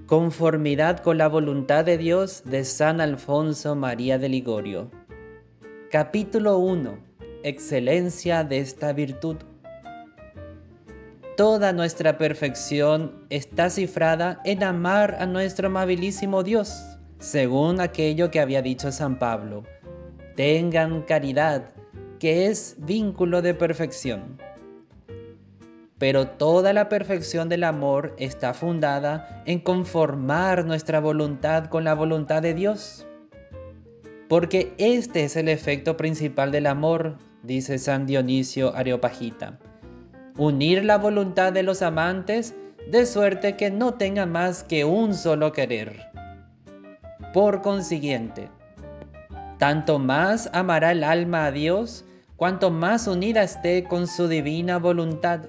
Conformidad con la voluntad de Dios de San Alfonso María de Ligorio. Capítulo 1. Excelencia de esta virtud. Toda nuestra perfección está cifrada en amar a nuestro amabilísimo Dios, según aquello que había dicho San Pablo. Tengan caridad, que es vínculo de perfección. Pero toda la perfección del amor está fundada en conformar nuestra voluntad con la voluntad de Dios. Porque este es el efecto principal del amor, dice San Dionisio Areopagita. Unir la voluntad de los amantes de suerte que no tengan más que un solo querer. Por consiguiente, tanto más amará el alma a Dios, cuanto más unida esté con su divina voluntad.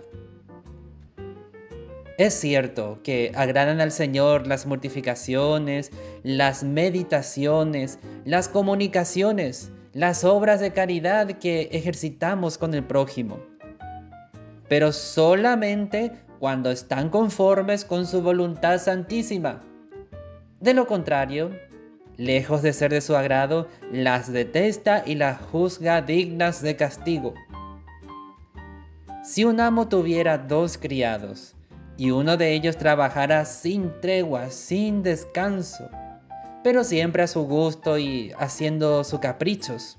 Es cierto que agradan al Señor las mortificaciones, las meditaciones, las comunicaciones, las obras de caridad que ejercitamos con el prójimo, pero solamente cuando están conformes con su voluntad santísima. De lo contrario, lejos de ser de su agrado, las detesta y las juzga dignas de castigo. Si un amo tuviera 2 criados, y uno de ellos trabajara sin tregua, sin descanso, pero siempre a su gusto y haciendo sus caprichos,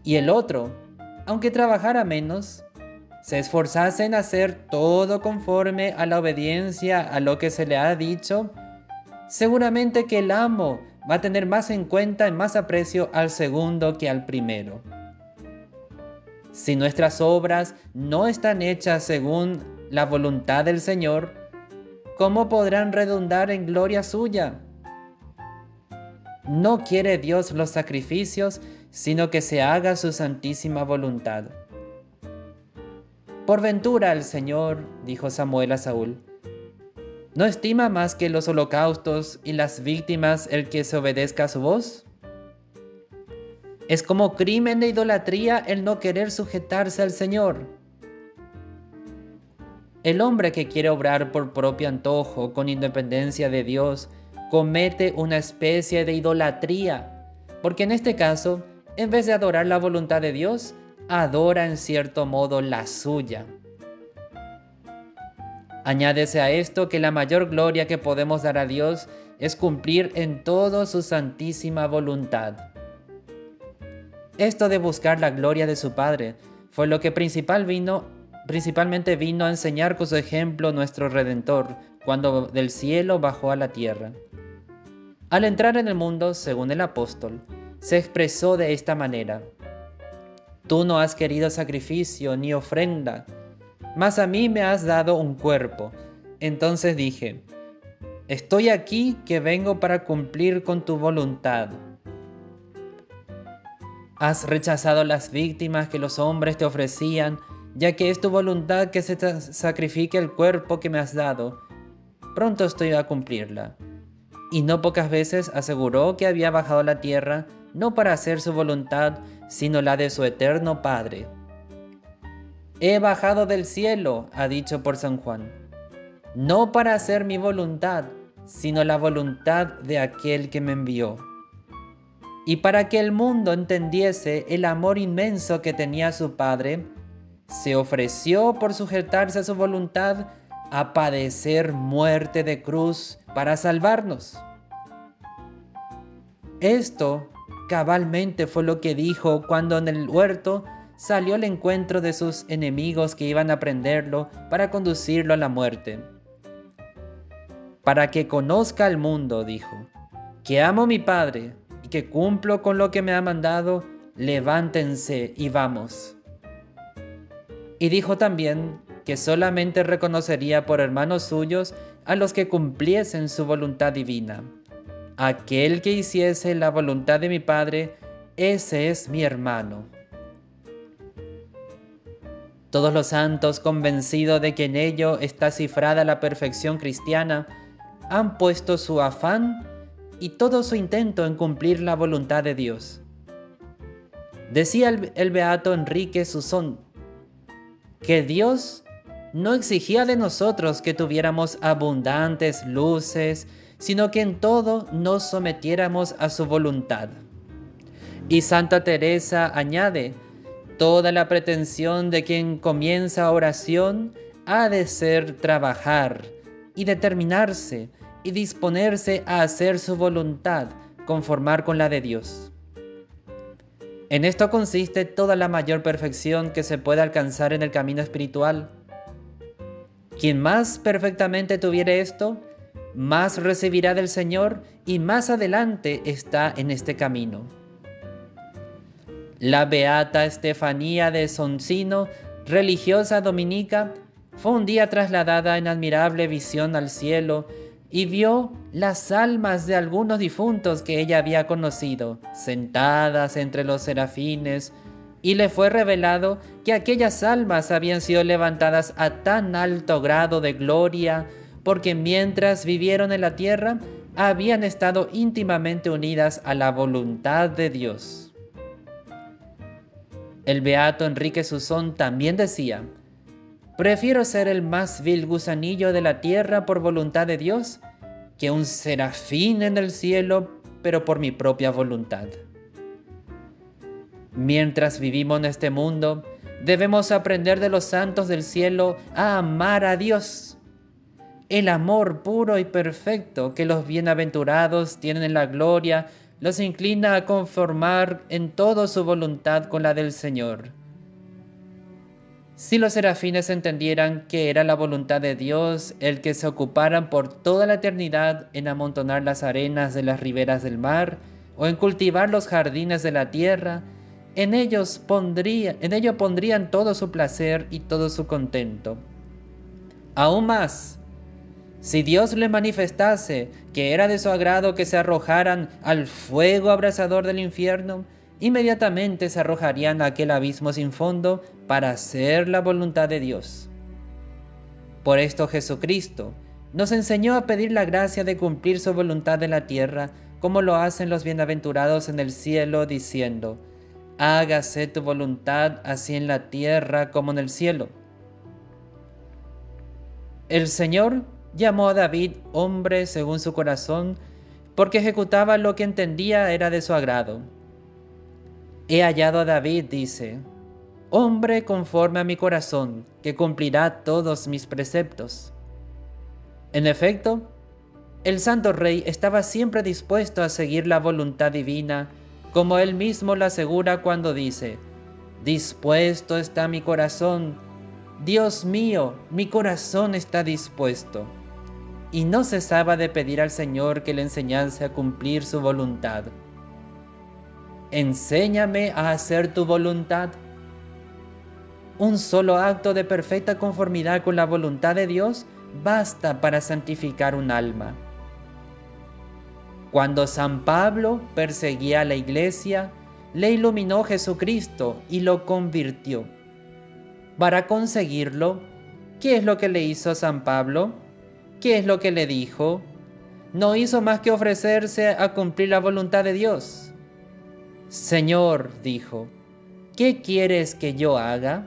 y el otro, aunque trabajara menos, se esforzase en hacer todo conforme a la obediencia a lo que se le ha dicho, seguramente que el amo va a tener más en cuenta y más aprecio al segundo que al primero. Si nuestras obras no están hechas según la voluntad del Señor, ¿cómo podrán redundar en gloria suya? No quiere Dios los sacrificios, sino que se haga su santísima voluntad. Por ventura el Señor, dijo Samuel a Saúl, ¿no estima más que los holocaustos y las víctimas el que se obedezca a su voz? Es como crimen de idolatría el no querer sujetarse al Señor. El hombre que quiere obrar por propio antojo, con independencia de Dios, comete una especie de idolatría, porque en este caso, en vez de adorar la voluntad de Dios, adora en cierto modo la suya. Añádese a esto que la mayor gloria que podemos dar a Dios es cumplir en todo su santísima voluntad. Esto de buscar la gloria de su Padre fue lo que principalmente vino a enseñar con su ejemplo nuestro Redentor, cuando del cielo bajó a la tierra. Al entrar en el mundo, según el apóstol, se expresó de esta manera: Tú no has querido sacrificio ni ofrenda, mas a mí me has dado un cuerpo. Entonces dije: Estoy aquí que vengo para cumplir con tu voluntad. Has rechazado las víctimas que los hombres te ofrecían, ya que es tu voluntad que se te sacrifique el cuerpo que me has dado. Pronto estoy a cumplirla. Y no pocas veces aseguró que había bajado a la tierra no para hacer su voluntad, sino la de su eterno Padre. He bajado del cielo, ha dicho por San Juan, no para hacer mi voluntad, sino la voluntad de aquel que me envió. Y para que el mundo entendiese el amor inmenso que tenía su Padre, se ofreció por sujetarse a su voluntad a padecer muerte de cruz para salvarnos. Esto cabalmente fue lo que dijo cuando en el huerto salió al encuentro de sus enemigos que iban a prenderlo para conducirlo a la muerte. Para que conozca el mundo, dijo, que amo a mi Padre y que cumplo con lo que me ha mandado, levántense y vamos. Y dijo también que solamente reconocería por hermanos suyos a los que cumpliesen su voluntad divina. Aquel que hiciese la voluntad de mi Padre, ese es mi hermano. Todos los santos, convencidos de que en ello está cifrada la perfección cristiana, han puesto su afán y todo su intento en cumplir la voluntad de Dios. Decía el beato Enrique Susón, que Dios no exigía de nosotros que tuviéramos abundantes luces, sino que en todo nos sometiéramos a su voluntad. Y Santa Teresa añade: toda la pretensión de quien comienza oración ha de ser trabajar y determinarse y disponerse a hacer su voluntad, conformar con la de Dios. En esto consiste toda la mayor perfección que se puede alcanzar en el camino espiritual. Quien más perfectamente tuviere esto, más recibirá del Señor y más adelante está en este camino. La beata Estefanía de Soncino, religiosa dominica, fue un día trasladada en admirable visión al cielo y vio las almas de algunos difuntos que ella había conocido, sentadas entre los serafines, y le fue revelado que aquellas almas habían sido levantadas a tan alto grado de gloria, porque mientras vivieron en la tierra, habían estado íntimamente unidas a la voluntad de Dios. El beato Enrique Susón también decía: prefiero ser el más vil gusanillo de la tierra por voluntad de Dios, que un serafín en el cielo, pero por mi propia voluntad. Mientras vivimos en este mundo, debemos aprender de los santos del cielo a amar a Dios. El amor puro y perfecto que los bienaventurados tienen en la gloria los inclina a conformar en todo su voluntad con la del Señor. Si los serafines entendieran que era la voluntad de Dios el que se ocuparan por toda la eternidad en amontonar las arenas de las riberas del mar o en cultivar los jardines de la tierra, en ello pondrían todo su placer y todo su contento. Aún más, si Dios les manifestase que era de su agrado que se arrojaran al fuego abrasador del infierno, inmediatamente se arrojarían a aquel abismo sin fondo para hacer la voluntad de Dios. Por esto Jesucristo nos enseñó a pedir la gracia de cumplir su voluntad en la tierra, como lo hacen los bienaventurados en el cielo, diciendo: hágase tu voluntad así en la tierra como en el cielo. El Señor llamó a David hombre según su corazón, porque ejecutaba lo que entendía era de su agrado. He hallado a David, dice, hombre conforme a mi corazón, que cumplirá todos mis preceptos. En efecto, el Santo Rey estaba siempre dispuesto a seguir la voluntad divina, como él mismo lo asegura cuando dice: dispuesto está mi corazón, Dios mío, mi corazón está dispuesto. Y no cesaba de pedir al Señor que le enseñase a cumplir su voluntad. Enséñame a hacer tu voluntad. Un solo acto de perfecta conformidad con la voluntad de Dios basta para santificar un alma. Cuando San Pablo perseguía a la iglesia, le iluminó Jesucristo y lo convirtió. Para conseguirlo, ¿qué es lo que le hizo San Pablo? ¿Qué es lo que le dijo? No hizo más que ofrecerse a cumplir la voluntad de Dios. Señor, dijo, ¿qué quieres que yo haga?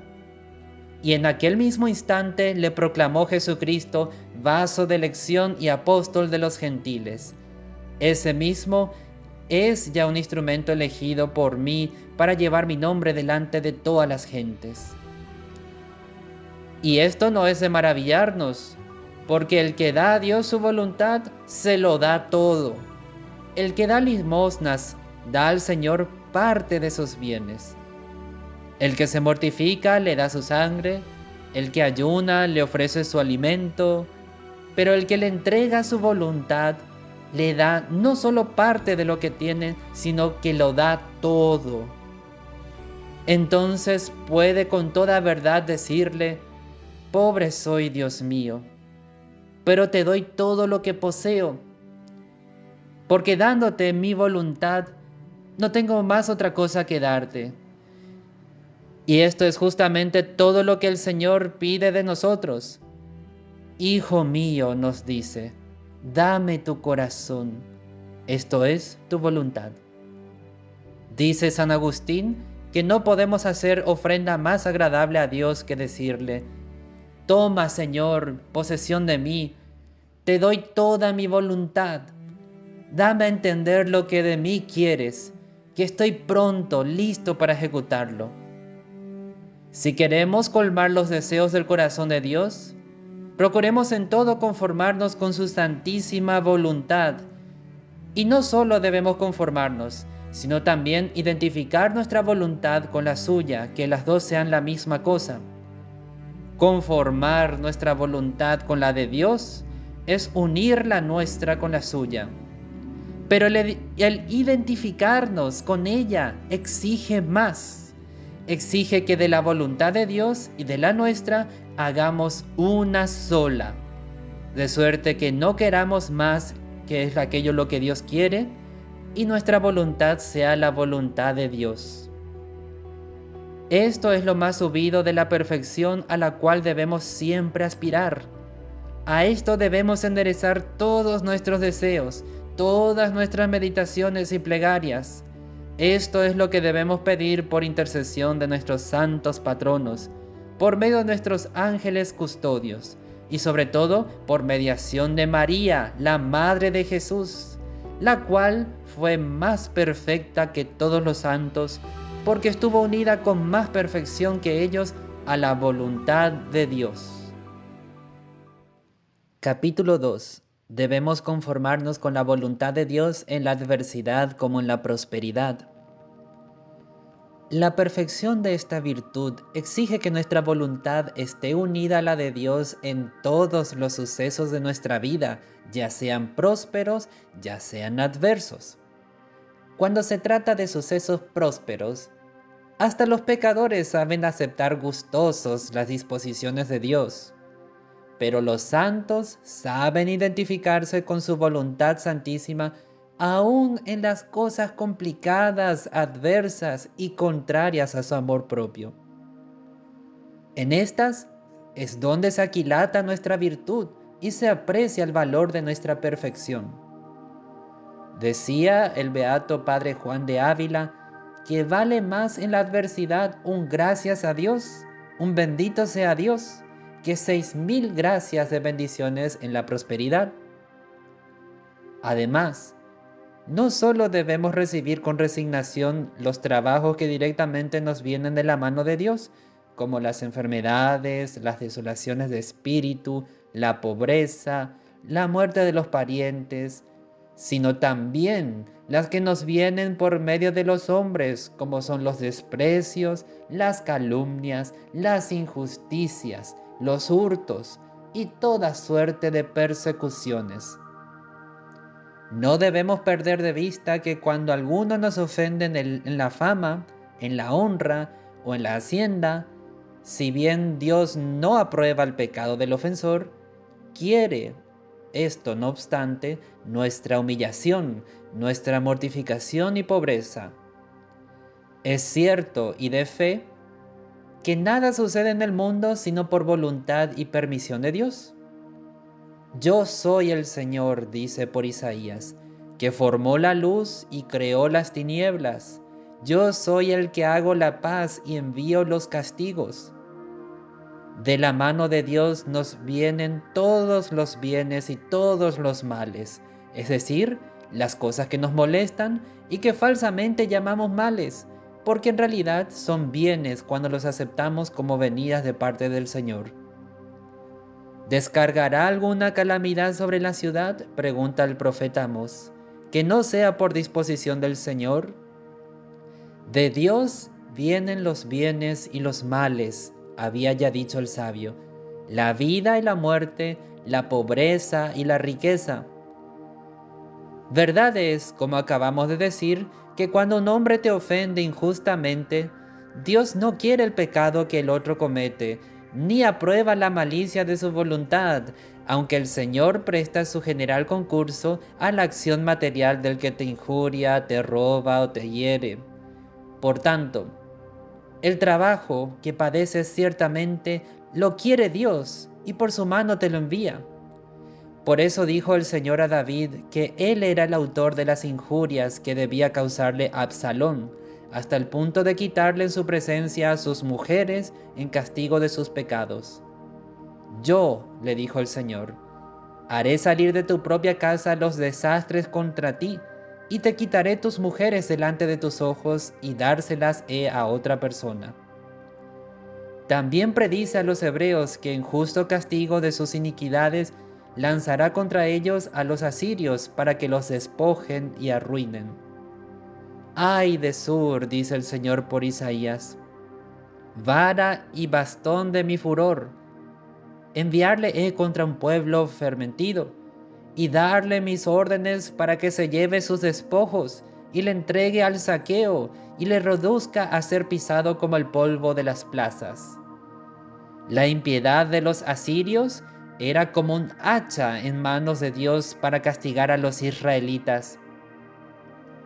Y en aquel mismo instante le proclamó Jesucristo vaso de elección y apóstol de los gentiles. Ese mismo es ya un instrumento elegido por mí para llevar mi nombre delante de todas las gentes. Y esto no es de maravillarnos, porque el que da a Dios su voluntad, se lo da todo. El que da limosnas, da al Señor parte de sus bienes. El que se mortifica, le da su sangre. El que ayuna, le ofrece su alimento. Pero el que le entrega su voluntad, le da no solo parte de lo que tiene, sino que lo da todo. Entonces puede con toda verdad decirle: pobre soy, Dios mío, pero te doy todo lo que poseo, porque dándote mi voluntad, no tengo más otra cosa que darte. Y esto es justamente todo lo que el Señor pide de nosotros. Hijo mío, nos dice, dame tu corazón, esto es tu voluntad. Dice San Agustín que no podemos hacer ofrenda más agradable a Dios que decirle: Toma, Señor, posesión de mí. Te doy toda mi voluntad. Dame a entender lo que de mí quieres, que estoy pronto, listo para ejecutarlo. Si queremos colmar los deseos del corazón de Dios, procuremos en todo conformarnos con su santísima voluntad. Y no solo debemos conformarnos, sino también identificar nuestra voluntad con la suya, que las dos sean la misma cosa. Conformar nuestra voluntad con la de Dios es unir la nuestra con la suya. Pero el identificarnos con ella exige más. Exige que de la voluntad de Dios y de la nuestra hagamos una sola. De suerte que no queramos más que es aquello lo que Dios quiere y nuestra voluntad sea la voluntad de Dios. Esto es lo más subido de la perfección a la cual debemos siempre aspirar. A esto debemos enderezar todos nuestros deseos, todas nuestras meditaciones y plegarias. Esto es lo que debemos pedir por intercesión de nuestros santos patronos, por medio de nuestros ángeles custodios y sobre todo por mediación de María, la Madre de Jesús, la cual fue más perfecta que todos los santos porque estuvo unida con más perfección que ellos a la voluntad de Dios. Capítulo 2. Debemos conformarnos con la voluntad de Dios en la adversidad como en la prosperidad. La perfección de esta virtud exige que nuestra voluntad esté unida a la de Dios en todos los sucesos de nuestra vida, ya sean prósperos, ya sean adversos. Cuando se trata de sucesos prósperos, hasta los pecadores saben aceptar gustosos las disposiciones de Dios. Pero los santos saben identificarse con su voluntad santísima aún en las cosas complicadas, adversas y contrarias a su amor propio. En estas es donde se aquilata nuestra virtud y se aprecia el valor de nuestra perfección. Decía el beato Padre Juan de Ávila que vale más en la adversidad un gracias a Dios, un bendito sea Dios, que 6.000 gracias de bendiciones en la prosperidad. Además, no solo debemos recibir con resignación los trabajos que directamente nos vienen de la mano de Dios, como las enfermedades, las desolaciones de espíritu, la pobreza, la muerte de los parientes, sino también las que nos vienen por medio de los hombres, como son los desprecios, las calumnias, las injusticias, los hurtos y toda suerte de persecuciones. No debemos perder de vista que cuando alguno nos ofende en la fama, en la honra o en la hacienda, si bien Dios no aprueba el pecado del ofensor, quiere esto, no obstante, nuestra humillación, nuestra mortificación y pobreza. Es cierto y de fe que nada sucede en el mundo sino por voluntad y permisión de Dios. Yo soy el Señor, dice por Isaías, que formó la luz y creó las tinieblas. Yo soy el que hago la paz y envío los castigos. De la mano de Dios nos vienen todos los bienes y todos los males, es decir, las cosas que nos molestan y que falsamente llamamos males, porque en realidad son bienes cuando los aceptamos como venidas de parte del Señor. ¿Descargará alguna calamidad sobre la ciudad?, pregunta el profeta Amós, que no sea por disposición del Señor. De Dios vienen los bienes y los males, había ya dicho el sabio, la vida y la muerte, la pobreza y la riqueza. Verdad es, como acabamos de decir, que cuando un hombre te ofende injustamente, Dios no quiere el pecado que el otro comete, ni aprueba la malicia de su voluntad, aunque el Señor presta su general concurso a la acción material del que te injuria, te roba o te hiere. Por tanto, el trabajo que padeces ciertamente lo quiere Dios y por su mano te lo envía. Por eso dijo el Señor a David que él era el autor de las injurias que debía causarle Absalón, hasta el punto de quitarle en su presencia a sus mujeres en castigo de sus pecados. Yo, le dijo el Señor, haré salir de tu propia casa los desastres contra ti, y te quitaré tus mujeres delante de tus ojos y dárselas a otra persona. También predice a los hebreos que en justo castigo de sus iniquidades lanzará contra ellos a los asirios para que los despojen y arruinen. Ay de Sur, dice el Señor por Isaías, vara y bastón de mi furor, enviarle he contra un pueblo fermentido, y darle mis órdenes para que se lleve sus despojos, y le entregue al saqueo, y le reduzca a ser pisado como el polvo de las plazas. La impiedad de los asirios era como un hacha en manos de Dios para castigar a los israelitas.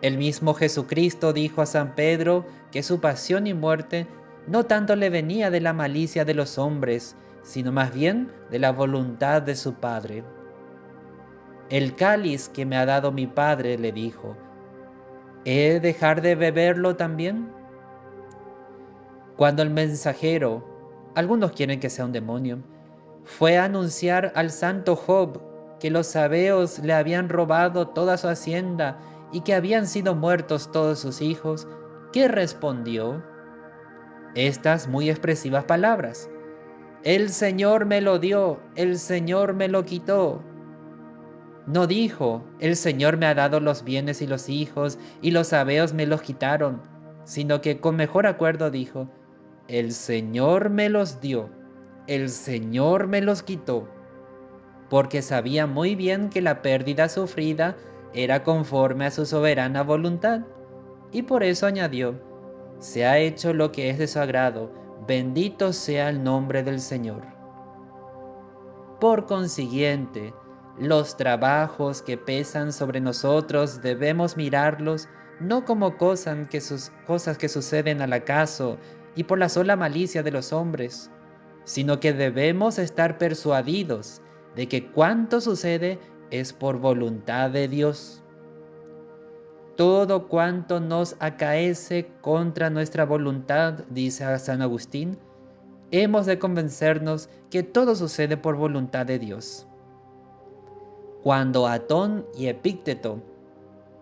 El mismo Jesucristo dijo a San Pedro que su pasión y muerte no tanto le venía de la malicia de los hombres, sino más bien de la voluntad de su Padre. El cáliz que me ha dado mi Padre, le dijo, ¿he de dejar de beberlo también? Cuando el mensajero, algunos quieren que sea un demonio, fue a anunciar al santo Job que los sabeos le habían robado toda su hacienda y que habían sido muertos todos sus hijos, ¿qué respondió? Estas muy expresivas palabras: el Señor me lo dio, el Señor me lo quitó. No dijo, el Señor me ha dado los bienes y los hijos, y los sabeos me los quitaron, sino que con mejor acuerdo dijo, el Señor me los dio, el Señor me los quitó, porque sabía muy bien que la pérdida sufrida era conforme a su soberana voluntad, y por eso añadió, se ha hecho lo que es de su agrado, bendito sea el nombre del Señor. Por consiguiente, los trabajos que pesan sobre nosotros debemos mirarlos no como cosas que suceden al acaso y por la sola malicia de los hombres, sino que debemos estar persuadidos de que cuanto sucede es por voluntad de Dios. Todo cuanto nos acaece contra nuestra voluntad, dice a San Agustín, hemos de convencernos que todo sucede por voluntad de Dios. Cuando Atón y Epícteto,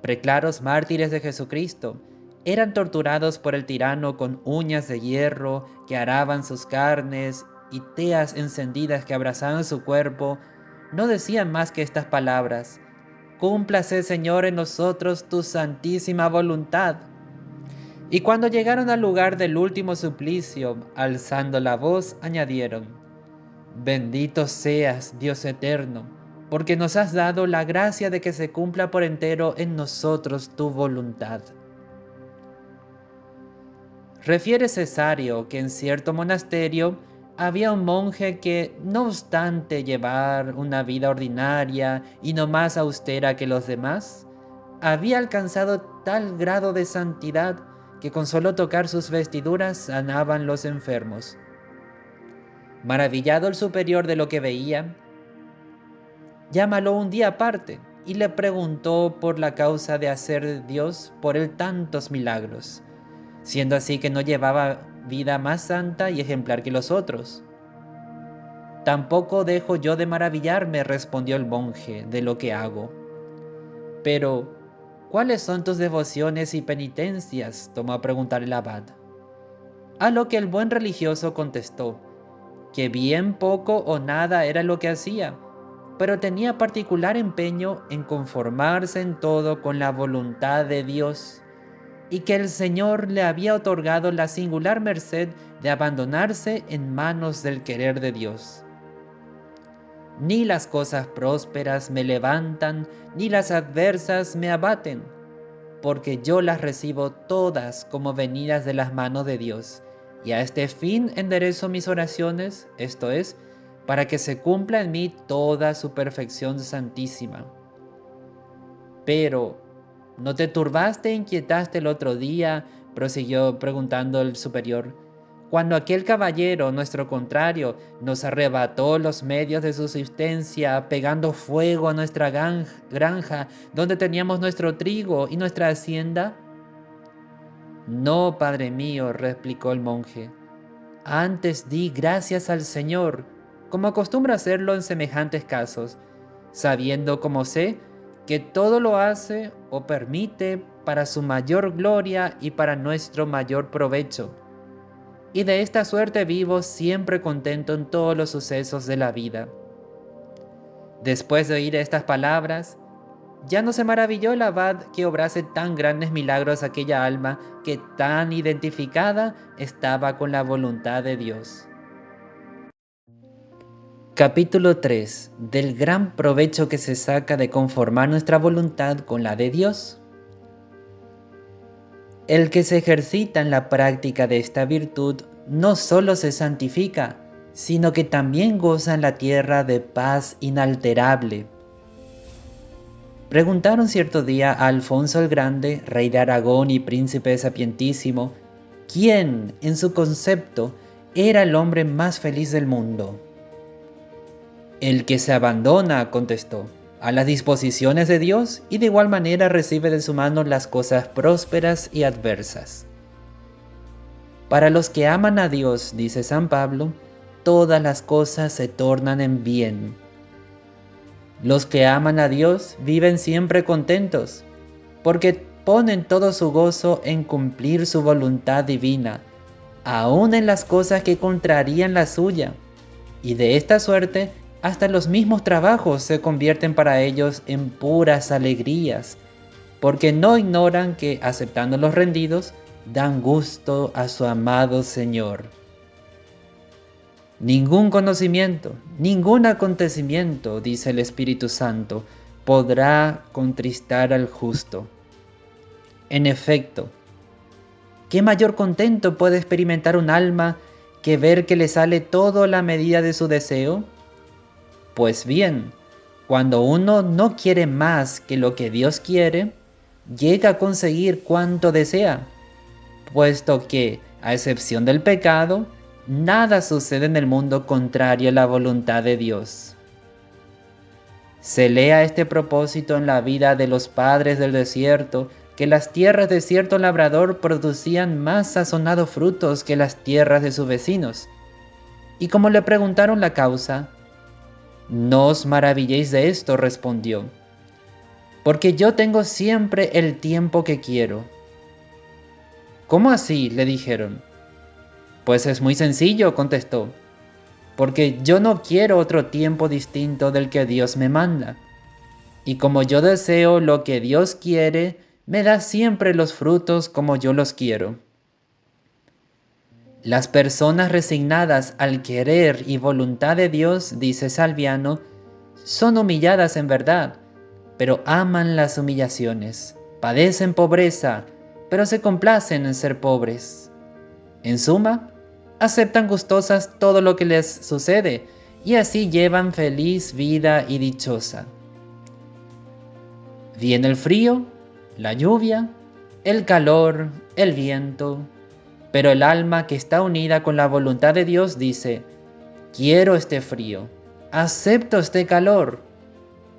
preclaros mártires de Jesucristo, eran torturados por el tirano con uñas de hierro que araban sus carnes y teas encendidas que abrazaban su cuerpo, no decían más que estas palabras: cúmplase, Señor, en nosotros tu santísima voluntad. Y cuando llegaron al lugar del último suplicio, alzando la voz, añadieron: bendito seas, Dios eterno, porque nos has dado la gracia de que se cumpla por entero en nosotros tu voluntad. Refiere Cesario que en cierto monasterio había un monje que, no obstante llevar una vida ordinaria y no más austera que los demás, había alcanzado tal grado de santidad que con solo tocar sus vestiduras sanaban los enfermos. Maravillado el superior de lo que veía, llámalo un día aparte y le preguntó por la causa de hacer Dios por él tantos milagros, siendo así que no llevaba vida más santa y ejemplar que los otros. Tampoco dejo yo de maravillarme, respondió el monje, de lo que hago. Pero, ¿cuáles son tus devociones y penitencias?, tomó a preguntar el abad. A lo que el buen religioso contestó, que bien poco o nada era lo que hacía, pero tenía particular empeño en conformarse en todo con la voluntad de Dios, y que el Señor le había otorgado la singular merced de abandonarse en manos del querer de Dios. Ni las cosas prósperas me levantan, ni las adversas me abaten, porque yo las recibo todas como venidas de las manos de Dios, y a este fin enderezo mis oraciones, esto es, para que se cumpla en mí toda su perfección santísima. Pero, ¿no te turbaste e inquietaste el otro día?, prosiguió preguntando el superior, cuando aquel caballero, nuestro contrario, nos arrebató los medios de subsistencia, pegando fuego a nuestra granja, donde teníamos nuestro trigo y nuestra hacienda. No, padre mío, replicó el monje, antes di gracias al Señor, como acostumbra hacerlo en semejantes casos, sabiendo como sé que todo lo hace o permite para su mayor gloria y para nuestro mayor provecho. Y de esta suerte vivo siempre contento en todos los sucesos de la vida. Después de oír estas palabras, ya no se maravilló el abad que obrase tan grandes milagros a aquella alma que tan identificada estaba con la voluntad de Dios. Capítulo 3. Del gran provecho que se saca de conformar nuestra voluntad con la de Dios. El que se ejercita en la práctica de esta virtud no solo se santifica, sino que también goza en la tierra de paz inalterable. Preguntaron cierto día a Alfonso el Grande, rey de Aragón y príncipe sapientísimo, quién, en su concepto, era el hombre más feliz del mundo. El que se abandona, contestó, a las disposiciones de Dios y de igual manera recibe de su mano las cosas prósperas y adversas. Para los que aman a Dios, dice San Pablo, todas las cosas se tornan en bien. Los que aman a Dios viven siempre contentos, porque ponen todo su gozo en cumplir su voluntad divina, aun en las cosas que contrarían la suya, y de esta suerte hasta los mismos trabajos se convierten para ellos en puras alegrías, porque no ignoran que, aceptando los rendidos, dan gusto a su amado Señor. Ningún conocimiento, ningún acontecimiento, dice el Espíritu Santo, podrá contristar al justo. En efecto, ¿qué mayor contento puede experimentar un alma que ver que le sale todo a la medida de su deseo? Pues bien, cuando uno no quiere más que lo que Dios quiere, llega a conseguir cuanto desea, puesto que, a excepción del pecado, nada sucede en el mundo contrario a la voluntad de Dios. Se lee a este propósito en la vida de los padres del desierto que las tierras de cierto labrador producían más sazonados frutos que las tierras de sus vecinos. Y como le preguntaron la causa, «No os maravilléis de esto», respondió, «porque yo tengo siempre el tiempo que quiero». «¿Cómo así?», le dijeron. «Pues es muy sencillo», contestó, «porque yo no quiero otro tiempo distinto del que Dios me manda. Y como yo deseo lo que Dios quiere, me da siempre los frutos como yo los quiero». Las personas resignadas al querer y voluntad de Dios, dice Salviano, son humilladas en verdad, pero aman las humillaciones, padecen pobreza, pero se complacen en ser pobres. En suma, aceptan gustosas todo lo que les sucede y así llevan feliz vida y dichosa. Viene el frío, la lluvia, el calor, el viento, pero el alma que está unida con la voluntad de Dios dice, quiero este frío, acepto este calor,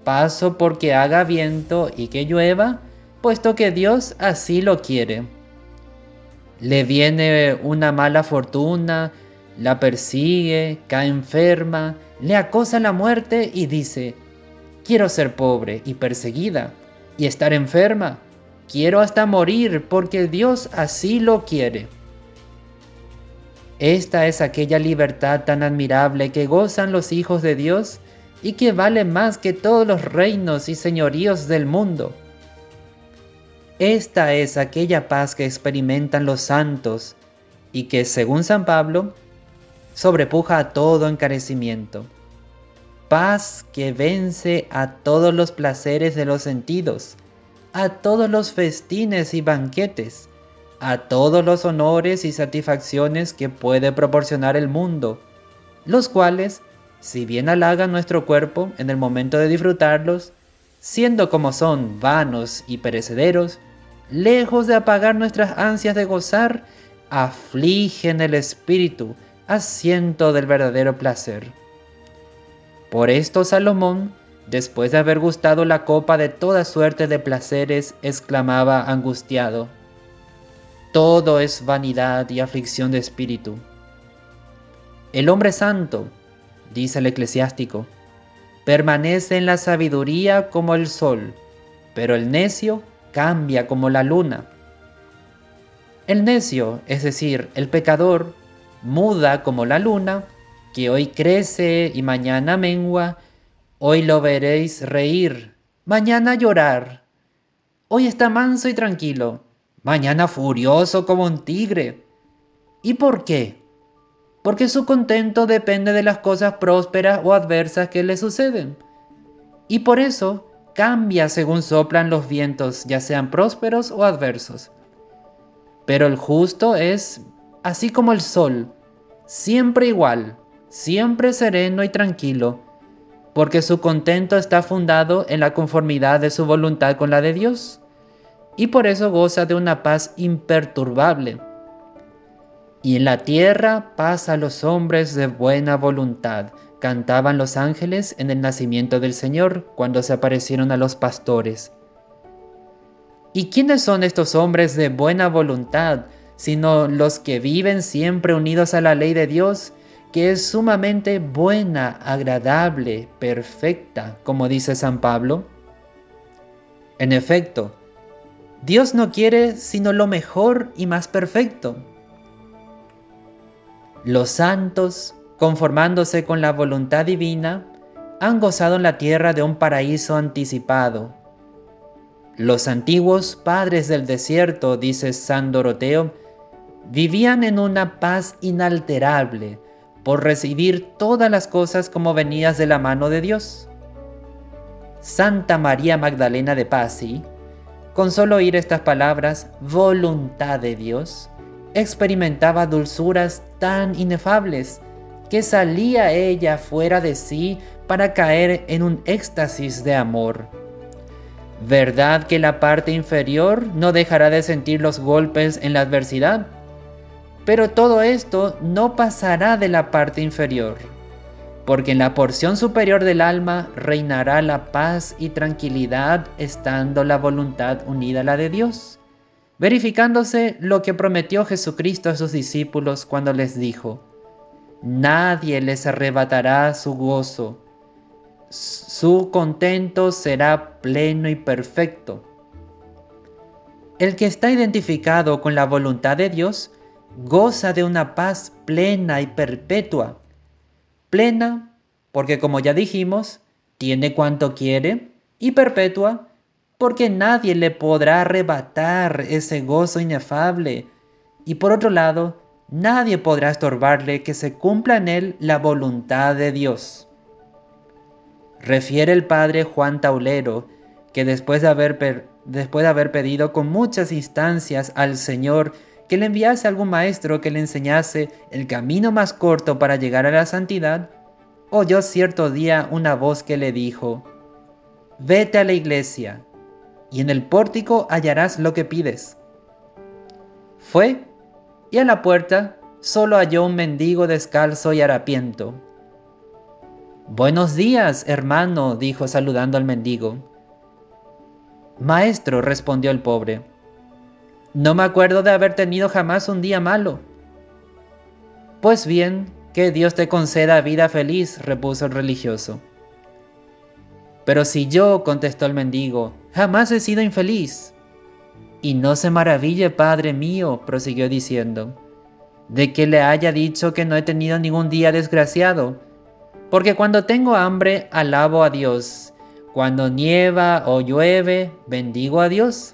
paso porque haga viento y que llueva, puesto que Dios así lo quiere. Le viene una mala fortuna, la persigue, cae enferma, le acosa la muerte y dice, quiero ser pobre y perseguida y estar enferma, quiero hasta morir porque Dios así lo quiere. Esta es aquella libertad tan admirable que gozan los hijos de Dios y que vale más que todos los reinos y señoríos del mundo. Esta es aquella paz que experimentan los santos y que, según San Pablo, sobrepuja a todo encarecimiento. Paz que vence a todos los placeres de los sentidos, a todos los festines y banquetes, a todos los honores y satisfacciones que puede proporcionar el mundo, los cuales, si bien halagan nuestro cuerpo en el momento de disfrutarlos, siendo como son vanos y perecederos, lejos de apagar nuestras ansias de gozar, afligen el espíritu, asiento del verdadero placer. Por esto Salomón, después de haber gustado la copa de toda suerte de placeres, exclamaba angustiado, todo es vanidad y aflicción de espíritu. El hombre santo, dice el eclesiástico. Permanece en la sabiduría como el sol, pero el necio cambia como la luna. El necio, es decir, el pecador, muda como la luna, que hoy crece y mañana mengua. Hoy lo veréis reír, mañana llorar. Hoy está manso y tranquilo, mañana furioso como un tigre. ¿Y por qué? Porque su contento depende de las cosas prósperas o adversas que le suceden. Y por eso cambia según soplan los vientos, ya sean prósperos o adversos. Pero el justo es así como el sol, siempre igual, siempre sereno y tranquilo, porque su contento está fundado en la conformidad de su voluntad con la de Dios, y por eso goza de una paz imperturbable. Y en la tierra paz a los hombres de buena voluntad, cantaban los ángeles en el nacimiento del Señor, cuando se aparecieron a los pastores. ¿Y quiénes son estos hombres de buena voluntad, sino los que viven siempre unidos a la ley de Dios, que es sumamente buena, agradable, perfecta, como dice San Pablo? En efecto, Dios no quiere sino lo mejor y más perfecto. Los santos, conformándose con la voluntad divina, han gozado en la tierra de un paraíso anticipado. Los antiguos padres del desierto, dice San Doroteo, vivían en una paz inalterable por recibir todas las cosas como venidas de la mano de Dios. Santa María Magdalena de Pazzi, con solo oír estas palabras, voluntad de Dios, experimentaba dulzuras tan inefables que salía ella fuera de sí para caer en un éxtasis de amor. ¿Verdad que la parte inferior no dejará de sentir los golpes en la adversidad? Pero todo esto no pasará de la parte inferior, porque en la porción superior del alma reinará la paz y tranquilidad, estando la voluntad unida a la de Dios, verificándose lo que prometió Jesucristo a sus discípulos cuando les dijo: nadie les arrebatará su gozo, su contento será pleno y perfecto. El que está identificado con la voluntad de Dios goza de una paz plena y perpetua. Plena porque, como ya dijimos, tiene cuanto quiere, y perpetua porque nadie le podrá arrebatar ese gozo inefable, y por otro lado, nadie podrá estorbarle que se cumpla en él la voluntad de Dios. Refiere el padre Juan Taulero que después de haber pedido con muchas instancias al Señor que le enviase algún maestro que le enseñase el camino más corto para llegar a la santidad, oyó cierto día una voz que le dijo: vete a la iglesia, y en el pórtico hallarás lo que pides. Fue, y a la puerta solo halló un mendigo descalzo y harapiento. Buenos días, hermano, dijo saludando al mendigo. Maestro, respondió el pobre, no me acuerdo de haber tenido jamás un día malo. Pues bien, que Dios te conceda vida feliz, repuso el religioso. Pero si yo, contestó el mendigo, jamás he sido infeliz. Y no se maraville, padre mío, prosiguió diciendo, de que le haya dicho que no he tenido ningún día desgraciado, porque cuando tengo hambre alabo a Dios, cuando nieva o llueve bendigo a Dios,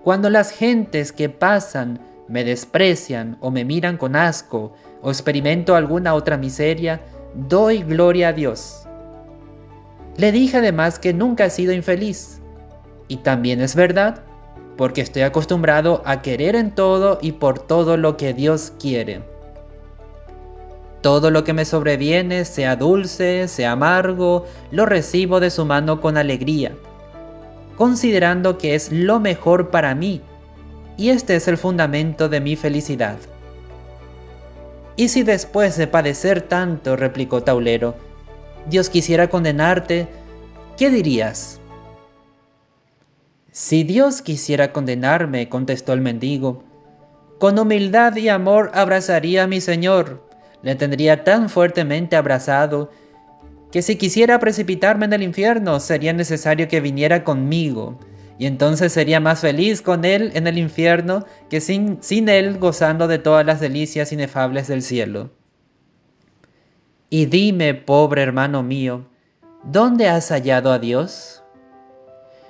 cuando las gentes que pasan me desprecian o me miran con asco o experimento alguna otra miseria, doy gloria a Dios. Le dije además que nunca he sido infeliz, y también es verdad, porque estoy acostumbrado a querer en todo y por todo lo que Dios quiere. Todo lo que me sobreviene, sea dulce, sea amargo, lo recibo de su mano con alegría, considerando que es lo mejor para mí, y este es el fundamento de mi felicidad. Y si después de padecer tanto, replicó Taulero, Dios quisiera condenarte, ¿qué dirías? Si Dios quisiera condenarme, contestó el mendigo, con humildad y amor abrazaría a mi Señor, Le tendría tan fuertemente abrazado que si quisiera precipitarme en el infierno sería necesario que viniera conmigo, y entonces sería más feliz con él en el infierno que sin él gozando de todas las delicias inefables del cielo. Y dime, pobre hermano mío, ¿dónde has hallado a Dios?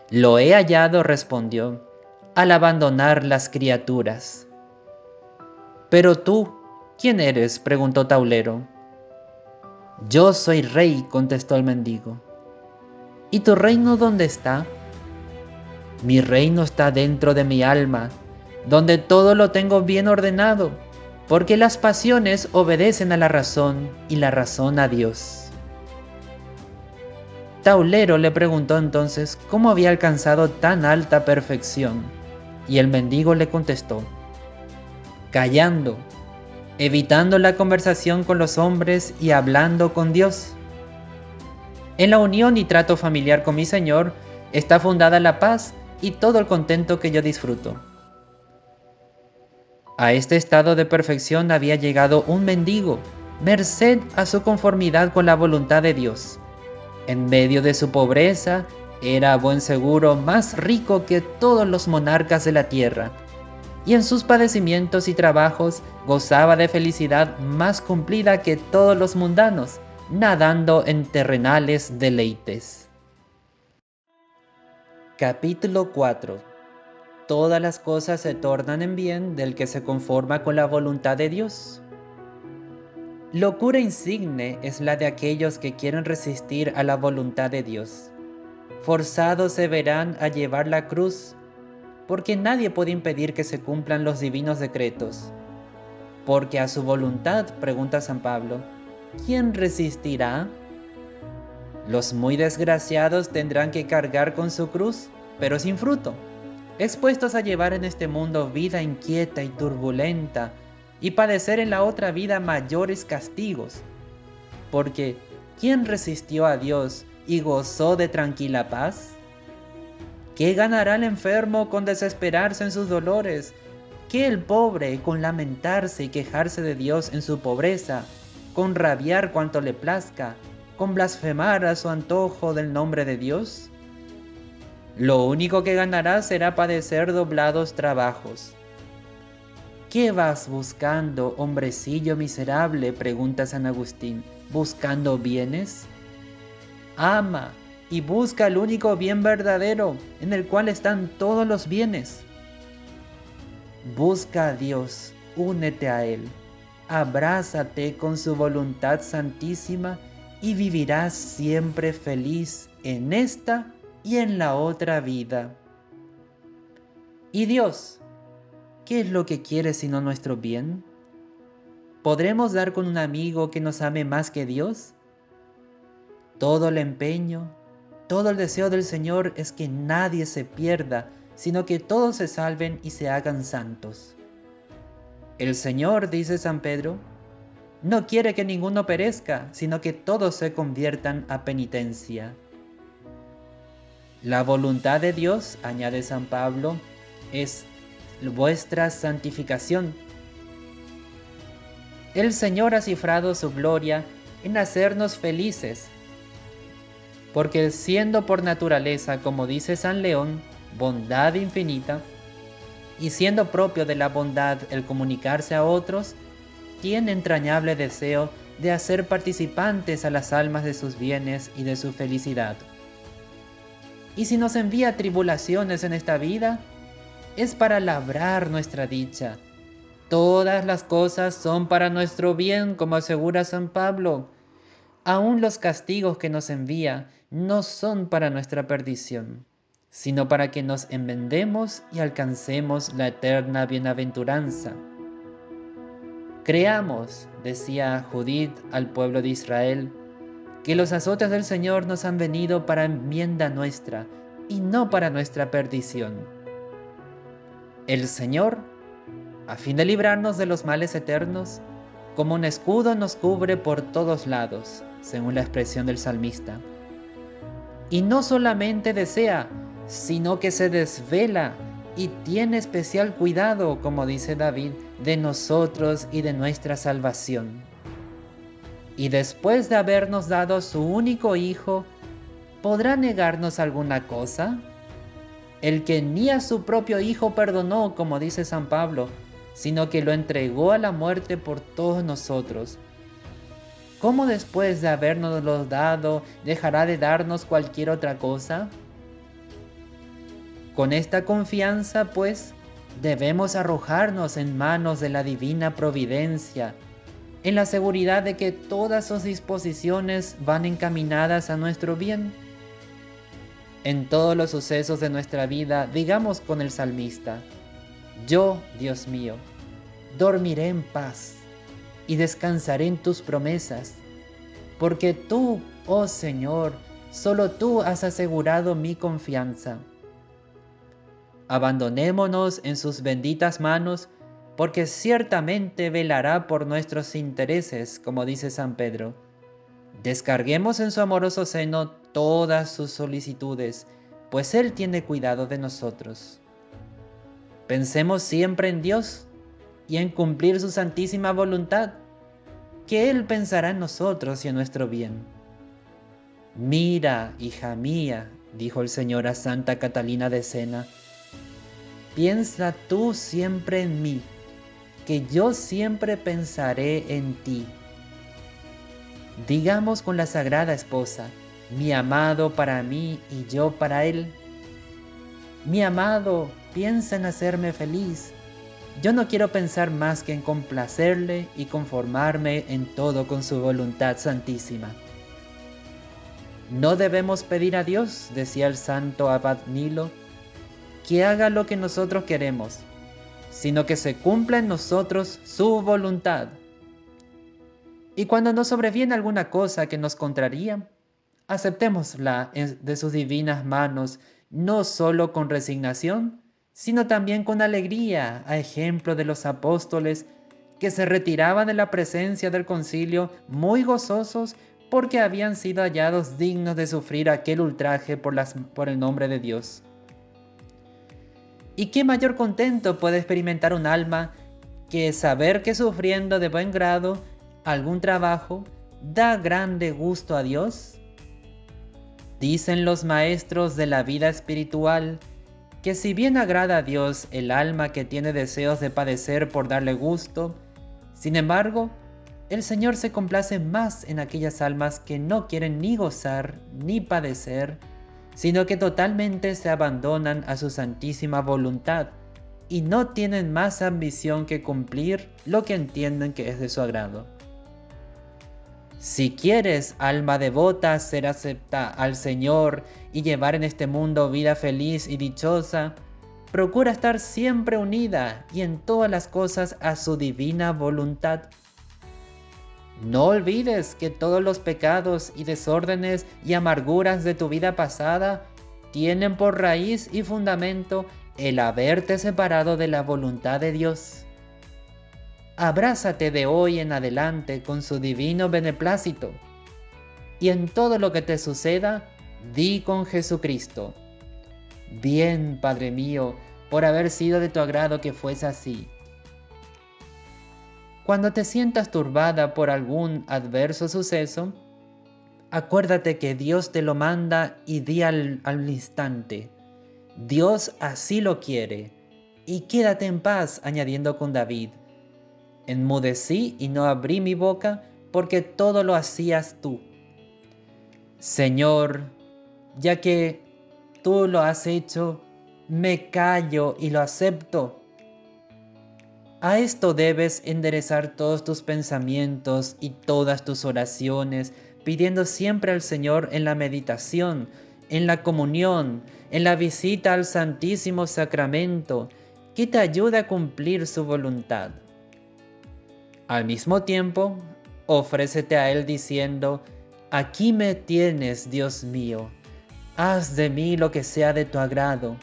Lo he hallado, respondió, al abandonar las criaturas. Pero tú, ¿quién eres?, preguntó Taulero. Yo soy rey, contestó el mendigo. ¿Y tu reino dónde está? Mi reino está dentro de mi alma, donde todo lo tengo bien ordenado, porque las pasiones obedecen a la razón y la razón a Dios. Taulero le preguntó entonces cómo había alcanzado tan alta perfección, y el mendigo le contestó, callando, evitando la conversación con los hombres y hablando con Dios. En la unión y trato familiar con mi Señor está fundada la paz y todo el contento que yo disfruto. A este estado de perfección había llegado un mendigo, merced a su conformidad con la voluntad de Dios. En medio de su pobreza, era a buen seguro más rico que todos los monarcas de la tierra, y en sus padecimientos y trabajos gozaba de felicidad más cumplida que todos los mundanos, nadando en terrenales deleites. Capítulo 4. Todas las cosas se tornan en bien del que se conforma con la voluntad de Dios. Locura insigne es la de aquellos que quieren resistir a la voluntad de Dios. Forzados se verán a llevar la cruz, porque nadie puede impedir que se cumplan los divinos decretos. Porque a su voluntad, pregunta San Pablo, ¿quién resistirá? Los muy desgraciados tendrán que cargar con su cruz, pero sin fruto, expuestos a llevar en este mundo vida inquieta y turbulenta, y padecer en la otra vida mayores castigos. Porque, ¿quién resistió a Dios y gozó de tranquila paz? ¿Qué ganará el enfermo con desesperarse en sus dolores? ¿Qué el pobre con lamentarse y quejarse de Dios en su pobreza, con rabiar cuanto le plazca, con blasfemar a su antojo del nombre de Dios? Lo único que ganará será padecer doblados trabajos. ¿Qué vas buscando, hombrecillo miserable?, pregunta San Agustín. ¿Buscando bienes? Ama y busca el único bien verdadero, en el cual están todos los bienes. Busca a Dios, únete a Él, abrázate con su voluntad santísima y vivirás siempre feliz en esta y en la otra vida. ¿Y Dios? ¿Qué es lo que quiere sino nuestro bien? ¿Podremos dar con un amigo que nos ame más que Dios? Todo el empeño, todo el deseo del Señor es que nadie se pierda, sino que todos se salven y se hagan santos. El Señor, dice San Pedro, no quiere que ninguno perezca, sino que todos se conviertan a penitencia. La voluntad de Dios, añade San Pablo, es vuestra santificación. El Señor ha cifrado su gloria en hacernos felices, porque siendo por naturaleza, como dice San León, bondad infinita, y siendo propio de la bondad el comunicarse a otros, tiene entrañable deseo de hacer participantes a las almas de sus bienes y de su felicidad. Y si nos envía tribulaciones en esta vida, es para labrar nuestra dicha. Todas las cosas son para nuestro bien, como asegura San Pablo. Aún los castigos que nos envía no son para nuestra perdición, sino para que nos enmendemos y alcancemos la eterna bienaventuranza. Creamos, decía Judith al pueblo de Israel, que los azotes del Señor nos han venido para enmienda nuestra y no para nuestra perdición. El Señor, a fin de librarnos de los males eternos, como un escudo nos cubre por todos lados, según la expresión del salmista. Y no solamente desea, sino que se desvela y tiene especial cuidado, como dice David, de nosotros y de nuestra salvación. y después de habernos dado su único Hijo, ¿podrá negarnos alguna cosa? El que ni a su propio Hijo perdonó, como dice San Pablo, sino que lo entregó a la muerte por todos nosotros. ¿Cómo después de habernoslo dado, dejará de darnos cualquier otra cosa? Con esta confianza, pues, debemos arrojarnos en manos de la divina providencia, en la seguridad de que todas sus disposiciones van encaminadas a nuestro bien. En todos los sucesos de nuestra vida, digamos con el salmista: yo, Dios mío, dormiré en paz y descansaré en tus promesas, porque tú, oh Señor, solo tú has asegurado mi confianza. Abandonémonos en sus benditas manos, porque ciertamente velará por nuestros intereses, como dice San Pedro. Descarguemos en su amoroso seno todas sus solicitudes, pues Él tiene cuidado de nosotros. Pensemos siempre en Dios y en cumplir su santísima voluntad, que Él pensará en nosotros y en nuestro bien. Mira, hija mía, dijo el Señor a Santa Catalina de Siena, piensa tú siempre en mí, que yo siempre pensaré en ti. Digamos con la Sagrada Esposa: mi amado para mí y yo para él. Mi amado piensa en hacerme feliz. Yo no quiero pensar más que en complacerle y conformarme en todo con su voluntad santísima. No debemos pedir a Dios, decía el santo abad Nilo, que haga lo que nosotros queremos, sino que se cumpla en nosotros su voluntad. Y cuando nos sobreviene alguna cosa que nos contraría, aceptémosla de sus divinas manos, no solo con resignación, sino también con alegría, a ejemplo de los apóstoles que se retiraban de la presencia del concilio muy gozosos porque habían sido hallados dignos de sufrir aquel ultraje por el nombre de Dios. ¿Y qué mayor contento puede experimentar un alma que saber que sufriendo de buen grado algún trabajo da grande gusto a Dios? Dicen los maestros de la vida espiritual que si bien agrada a Dios el alma que tiene deseos de padecer por darle gusto, sin embargo, el Señor se complace más en aquellas almas que no quieren ni gozar ni padecer, sino que totalmente se abandonan a su santísima voluntad y no tienen más ambición que cumplir lo que entienden que es de su agrado. Si quieres, alma devota, ser acepta al Señor y llevar en este mundo vida feliz y dichosa, procura estar siempre unida y en todas las cosas a su divina voluntad. No olvides que todos los pecados y desórdenes y amarguras de tu vida pasada tienen por raíz y fundamento el haberte separado de la voluntad de Dios. Abrázate de hoy en adelante con su divino beneplácito, y en todo lo que te suceda, di con Jesucristo: bien, Padre mío, por haber sido de tu agrado que fuese así. Cuando te sientas turbada por algún adverso suceso, acuérdate que Dios te lo manda y di al instante: Dios así lo quiere, y quédate en paz, añadiendo con David: enmudecí y no abrí mi boca, porque todo lo hacías tú. Señor, ya que tú lo has hecho, me callo y lo acepto. A esto debes enderezar todos tus pensamientos y todas tus oraciones, pidiendo siempre al Señor en la meditación, en la comunión, en la visita al Santísimo Sacramento, que te ayude a cumplir su voluntad. Al mismo tiempo, ofrécete a Él diciendo: aquí me tienes, Dios mío, haz de mí lo que sea de tu agrado.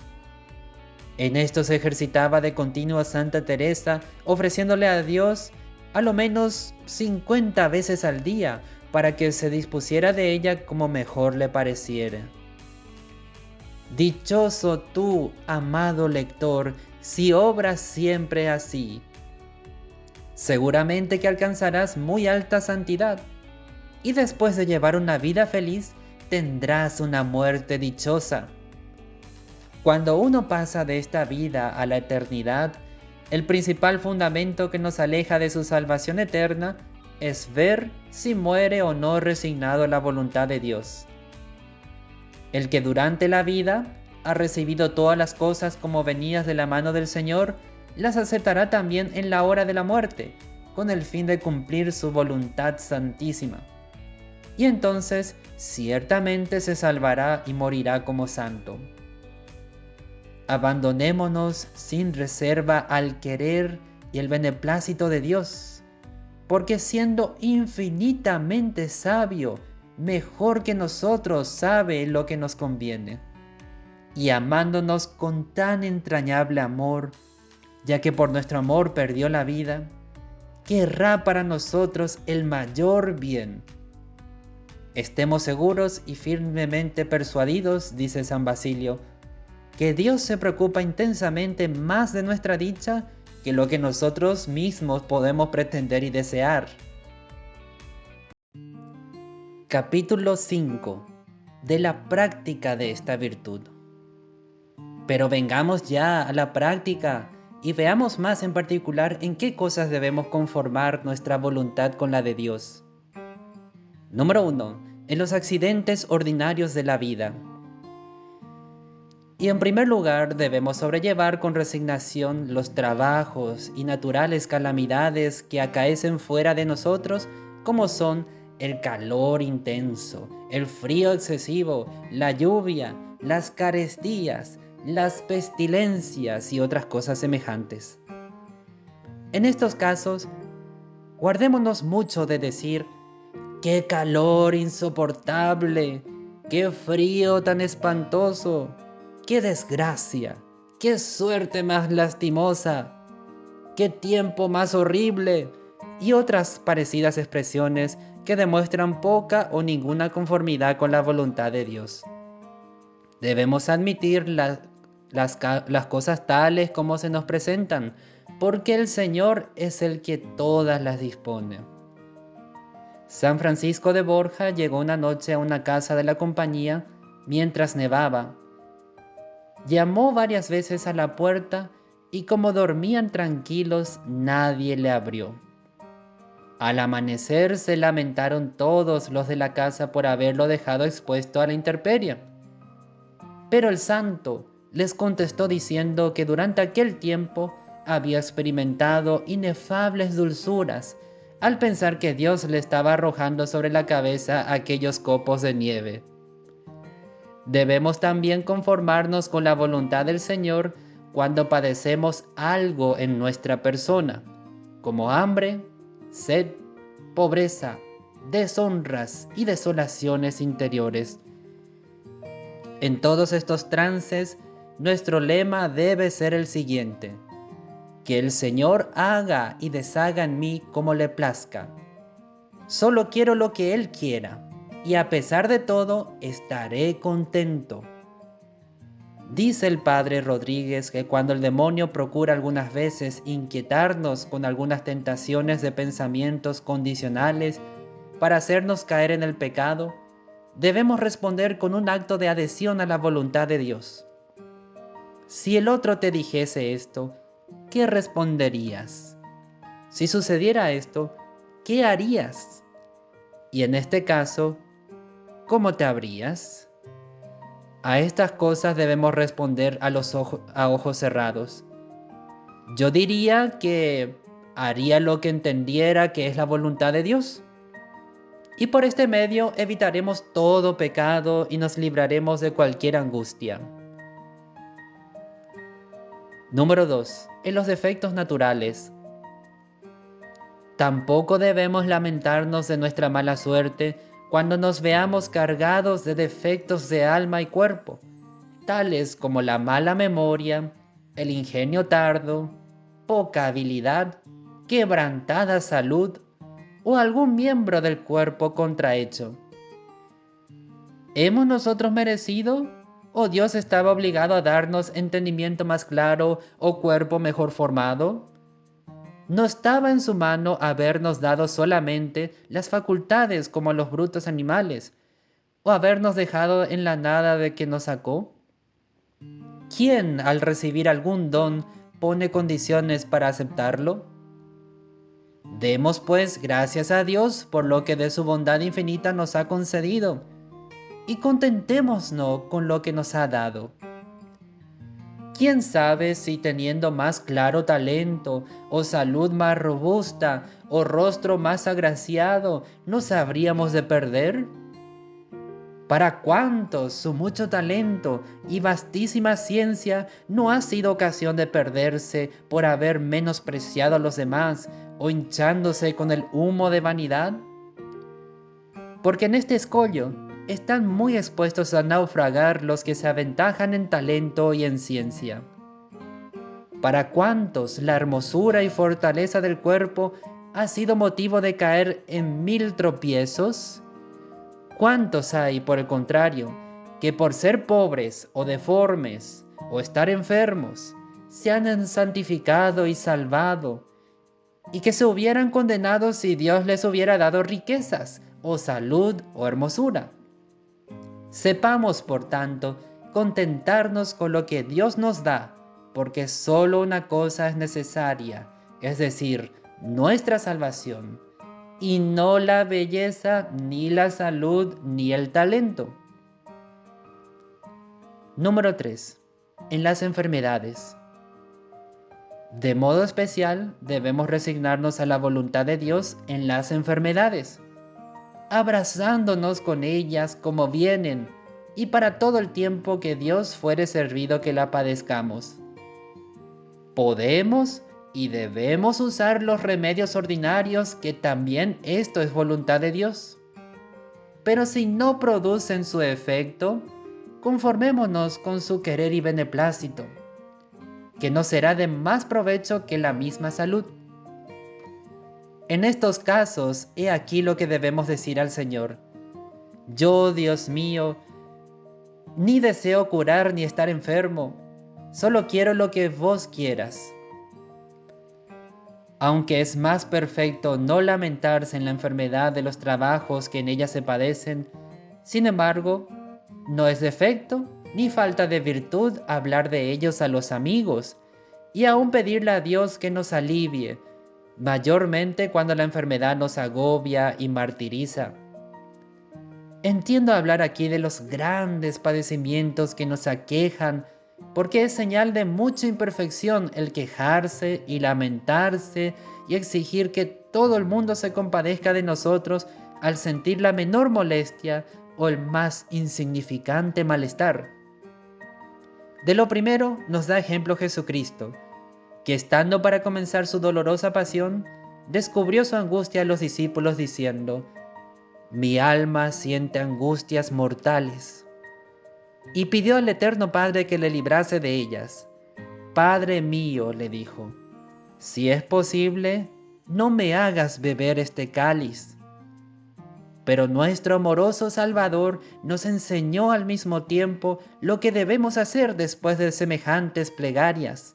En esto se ejercitaba de continuo Santa Teresa, ofreciéndole a Dios a lo menos 50 veces al día, para que se dispusiera de ella como mejor le pareciera. Dichoso tú, amado lector, si obras siempre así. Seguramente que alcanzarás muy alta santidad, y después de llevar una vida feliz, tendrás una muerte dichosa. Cuando uno pasa de esta vida a la eternidad, el principal fundamento que nos aleja de su salvación eterna es ver si muere o no resignado a la voluntad de Dios. El que durante la vida ha recibido todas las cosas como venidas de la mano del Señor, las aceptará también en la hora de la muerte, con el fin de cumplir su voluntad santísima. Y entonces ciertamente se salvará y morirá como santo. Abandonémonos sin reserva al querer y el beneplácito de Dios, porque siendo infinitamente sabio, mejor que nosotros sabe lo que nos conviene, y amándonos con tan entrañable amor, ya que por nuestro amor perdió la vida, querrá para nosotros el mayor bien. Estemos seguros y firmemente persuadidos, dice San Basilio, que Dios se preocupa intensamente más de nuestra dicha que lo que nosotros mismos podemos pretender y desear. Capítulo 5. De la práctica de esta virtud. Pero vengamos ya a la práctica y veamos más en particular en qué cosas debemos conformar nuestra voluntad con la de Dios. Número 1. En los accidentes ordinarios de la vida. Y en primer lugar debemos sobrellevar con resignación los trabajos y naturales calamidades que acaecen fuera de nosotros, como son el calor intenso, el frío excesivo, la lluvia, las carestías, las pestilencias y otras cosas semejantes. En estos casos, guardémonos mucho de decir: ¡qué calor insoportable! ¡Qué frío tan espantoso! ¡Qué desgracia! ¡Qué suerte más lastimosa! ¡Qué tiempo más horrible! Y otras parecidas expresiones que demuestran poca o ninguna conformidad con la voluntad de Dios. Debemos admitir las cosas tales como se nos presentan, porque el Señor es el que todas las dispone. San Francisco de Borja llegó una noche a una casa de la compañía mientras nevaba. Llamó varias veces a la puerta y como dormían tranquilos, nadie le abrió. Al amanecer se lamentaron todos los de la casa por haberlo dejado expuesto a la intemperie. Pero el santo les contestó diciendo que durante aquel tiempo había experimentado inefables dulzuras al pensar que Dios le estaba arrojando sobre la cabeza aquellos copos de nieve. Debemos también conformarnos con la voluntad del Señor cuando padecemos algo en nuestra persona, como hambre, sed, pobreza, deshonras y desolaciones interiores. En todos estos trances, nuestro lema debe ser el siguiente: que el Señor haga y deshaga en mí como le plazca. Solo quiero lo que Él quiera, y a pesar de todo, estaré contento. Dice el padre Rodríguez que cuando el demonio procura algunas veces inquietarnos con algunas tentaciones de pensamientos condicionales para hacernos caer en el pecado, debemos responder con un acto de adhesión a la voluntad de Dios. Si el otro te dijese esto, ¿qué responderías? Si sucediera esto, ¿qué harías? Y en este caso, ¿cómo te habrías? A estas cosas debemos responder a ojos cerrados. Yo diría que haría lo que entendiera que es la voluntad de Dios. Y por este medio evitaremos todo pecado y nos libraremos de cualquier angustia. Número 2. En los defectos naturales. Tampoco debemos lamentarnos de nuestra mala suerte cuando nos veamos cargados de defectos de alma y cuerpo, tales como la mala memoria, el ingenio tardo, poca habilidad, quebrantada salud o algún miembro del cuerpo contrahecho. ¿Hemos nosotros merecido o Dios estaba obligado a darnos entendimiento más claro o cuerpo mejor formado? No estaba en su mano habernos dado solamente las facultades como a los brutos animales, o habernos dejado en la nada de que nos sacó. ¿Quién, al recibir algún don, pone condiciones para aceptarlo? Demos pues gracias a Dios por lo que de su bondad infinita nos ha concedido, y contentémonos con lo que nos ha dado. ¿Quién sabe si teniendo más claro talento, o salud más robusta, o rostro más agraciado, nos habríamos de perder? ¿Para cuántos su mucho talento y vastísima ciencia no ha sido ocasión de perderse por haber menospreciado a los demás o hinchándose con el humo de vanidad? Porque en este escollo están muy expuestos a naufragar los que se aventajan en talento y en ciencia. ¿Para cuántos la hermosura y fortaleza del cuerpo ha sido motivo de caer en 1000 tropiezos? ¿Cuántos hay, por el contrario, que por ser pobres o deformes o estar enfermos, se han santificado y salvado, y que se hubieran condenado si Dios les hubiera dado riquezas, o salud, o hermosura? Sepamos, por tanto, contentarnos con lo que Dios nos da, porque solo una cosa es necesaria, es decir, nuestra salvación, y no la belleza, ni la salud, ni el talento. Número 3. En las enfermedades. De modo especial, debemos resignarnos a la voluntad de Dios en las enfermedades, abrazándonos con ellas como vienen, y para todo el tiempo que Dios fuere servido que la padezcamos. Podemos y debemos usar los remedios ordinarios, que también esto es voluntad de Dios. Pero si no producen su efecto, conformémonos con su querer y beneplácito, que no será de más provecho que la misma salud. En estos casos, he aquí lo que debemos decir al Señor: yo, Dios mío, ni deseo curar ni estar enfermo, solo quiero lo que vos quieras. Aunque es más perfecto no lamentarse en la enfermedad de los trabajos que en ella se padecen, sin embargo, no es defecto ni falta de virtud hablar de ellos a los amigos, y aún pedirle a Dios que nos alivie, mayormente cuando la enfermedad nos agobia y martiriza. Entiendo hablar aquí de los grandes padecimientos que nos aquejan, porque es señal de mucha imperfección el quejarse y lamentarse y exigir que todo el mundo se compadezca de nosotros al sentir la menor molestia o el más insignificante malestar. De lo primero nos da ejemplo Jesucristo, que estando para comenzar su dolorosa pasión, descubrió su angustia a los discípulos diciendo: mi alma siente angustias mortales. Y pidió al Eterno Padre que le librase de ellas. Padre mío, le dijo, si es posible, no me hagas beber este cáliz. Pero nuestro amoroso Salvador nos enseñó al mismo tiempo lo que debemos hacer después de semejantes plegarias: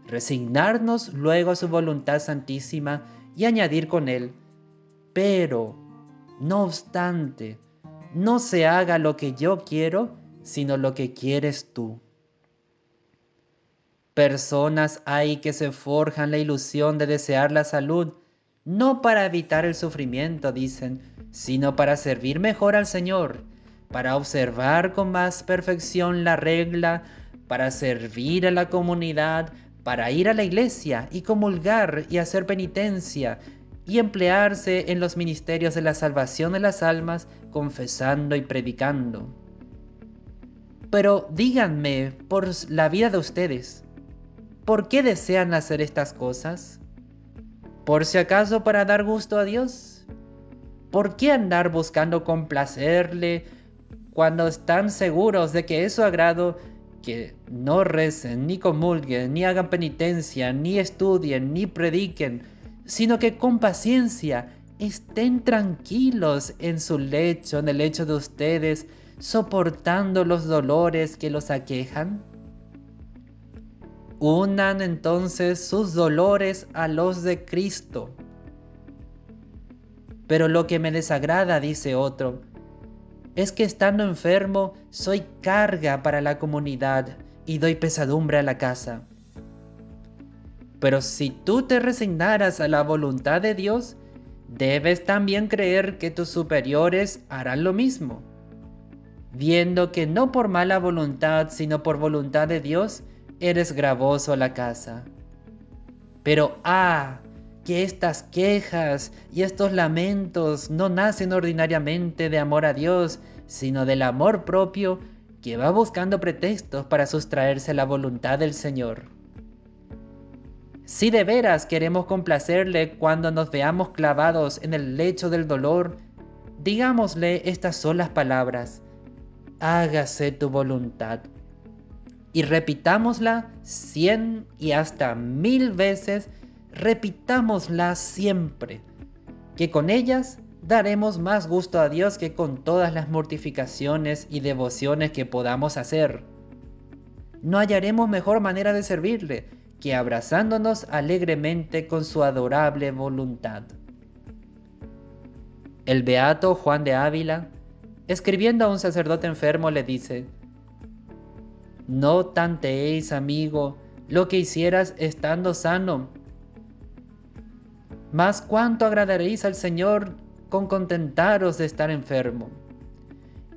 resignarnos luego a su voluntad santísima y añadir con él: pero, no obstante, no se haga lo que yo quiero, sino lo que quieres tú. Personas hay que se forjan la ilusión de desear la salud, no para evitar el sufrimiento, dicen, sino para servir mejor al Señor, para observar con más perfección la regla, para servir a la comunidad, para ir a la iglesia y comulgar y hacer penitencia, y emplearse en los ministerios de la salvación de las almas, confesando y predicando. Pero díganme, por la vida de ustedes, ¿por qué desean hacer estas cosas? ¿Por si acaso para dar gusto a Dios? ¿Por qué andar buscando complacerle cuando están seguros de que es su agrado que no recen, ni comulguen, ni hagan penitencia, ni estudien, ni prediquen, sino que con paciencia estén tranquilos en su lecho, en el lecho de ustedes, soportando los dolores que los aquejan? Unan entonces sus dolores a los de Cristo. Pero lo que me desagrada, dice otro, es que estando enfermo soy carga para la comunidad y doy pesadumbre a la casa. Pero si tú te resignaras a la voluntad de Dios, debes también creer que tus superiores harán lo mismo, viendo que no por mala voluntad, sino por voluntad de Dios, eres gravoso a la casa. Pero que estas quejas y estos lamentos no nacen ordinariamente de amor a Dios, sino del amor propio que va buscando pretextos para sustraerse a la voluntad del Señor. Si de veras queremos complacerle cuando nos veamos clavados en el lecho del dolor, digámosle estas solas palabras: hágase tu voluntad. Y repitámosla 100 y hasta 1000 veces, repitámosla siempre, que con ellas daremos más gusto a Dios que con todas las mortificaciones y devociones que podamos hacer. No hallaremos mejor manera de servirle que abrazándonos alegremente con su adorable voluntad. El beato Juan de Ávila, escribiendo a un sacerdote enfermo, le dice: no tanteéis, amigo, lo que hicieras estando sano, mas cuánto agradaréis al Señor con contentaros de estar enfermo.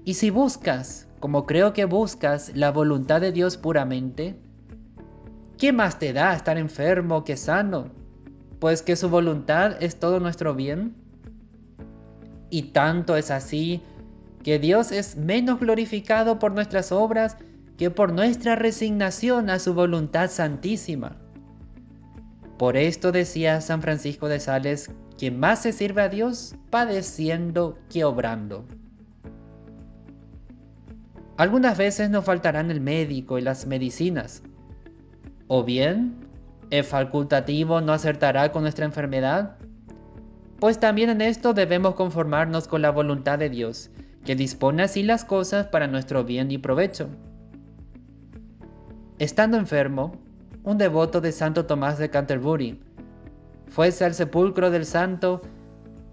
Y si buscas, como creo que buscas, la voluntad de Dios puramente, ¿qué más te da estar enfermo que sano? Pues que su voluntad es todo nuestro bien. Y tanto es así que Dios es menos glorificado por nuestras obras que por nuestra resignación a su voluntad santísima. Por esto decía San Francisco de Sales que más se sirve a Dios padeciendo que obrando. Algunas veces nos faltarán el médico y las medicinas. O bien, el facultativo no acertará con nuestra enfermedad. Pues también en esto debemos conformarnos con la voluntad de Dios, que dispone así las cosas para nuestro bien y provecho. Estando enfermo, un devoto de Santo Tomás de Canterbury fuese al sepulcro del santo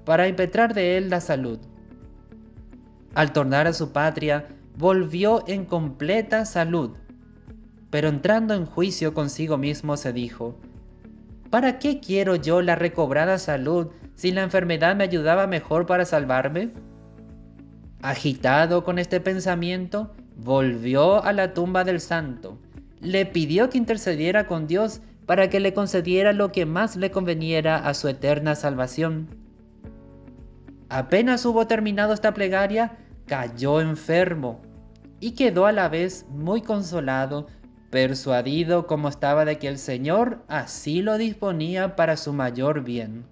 para impetrar de él la salud. Al tornar a su patria, volvió en completa salud, pero entrando en juicio consigo mismo se dijo: ¿para qué quiero yo la recobrada salud si la enfermedad me ayudaba mejor para salvarme? Agitado con este pensamiento, volvió a la tumba del santo. Le pidió que intercediera con Dios para que le concediera lo que más le conveniera a su eterna salvación. Apenas hubo terminado esta plegaria, cayó enfermo y quedó a la vez muy consolado, persuadido como estaba de que el Señor así lo disponía para su mayor bien.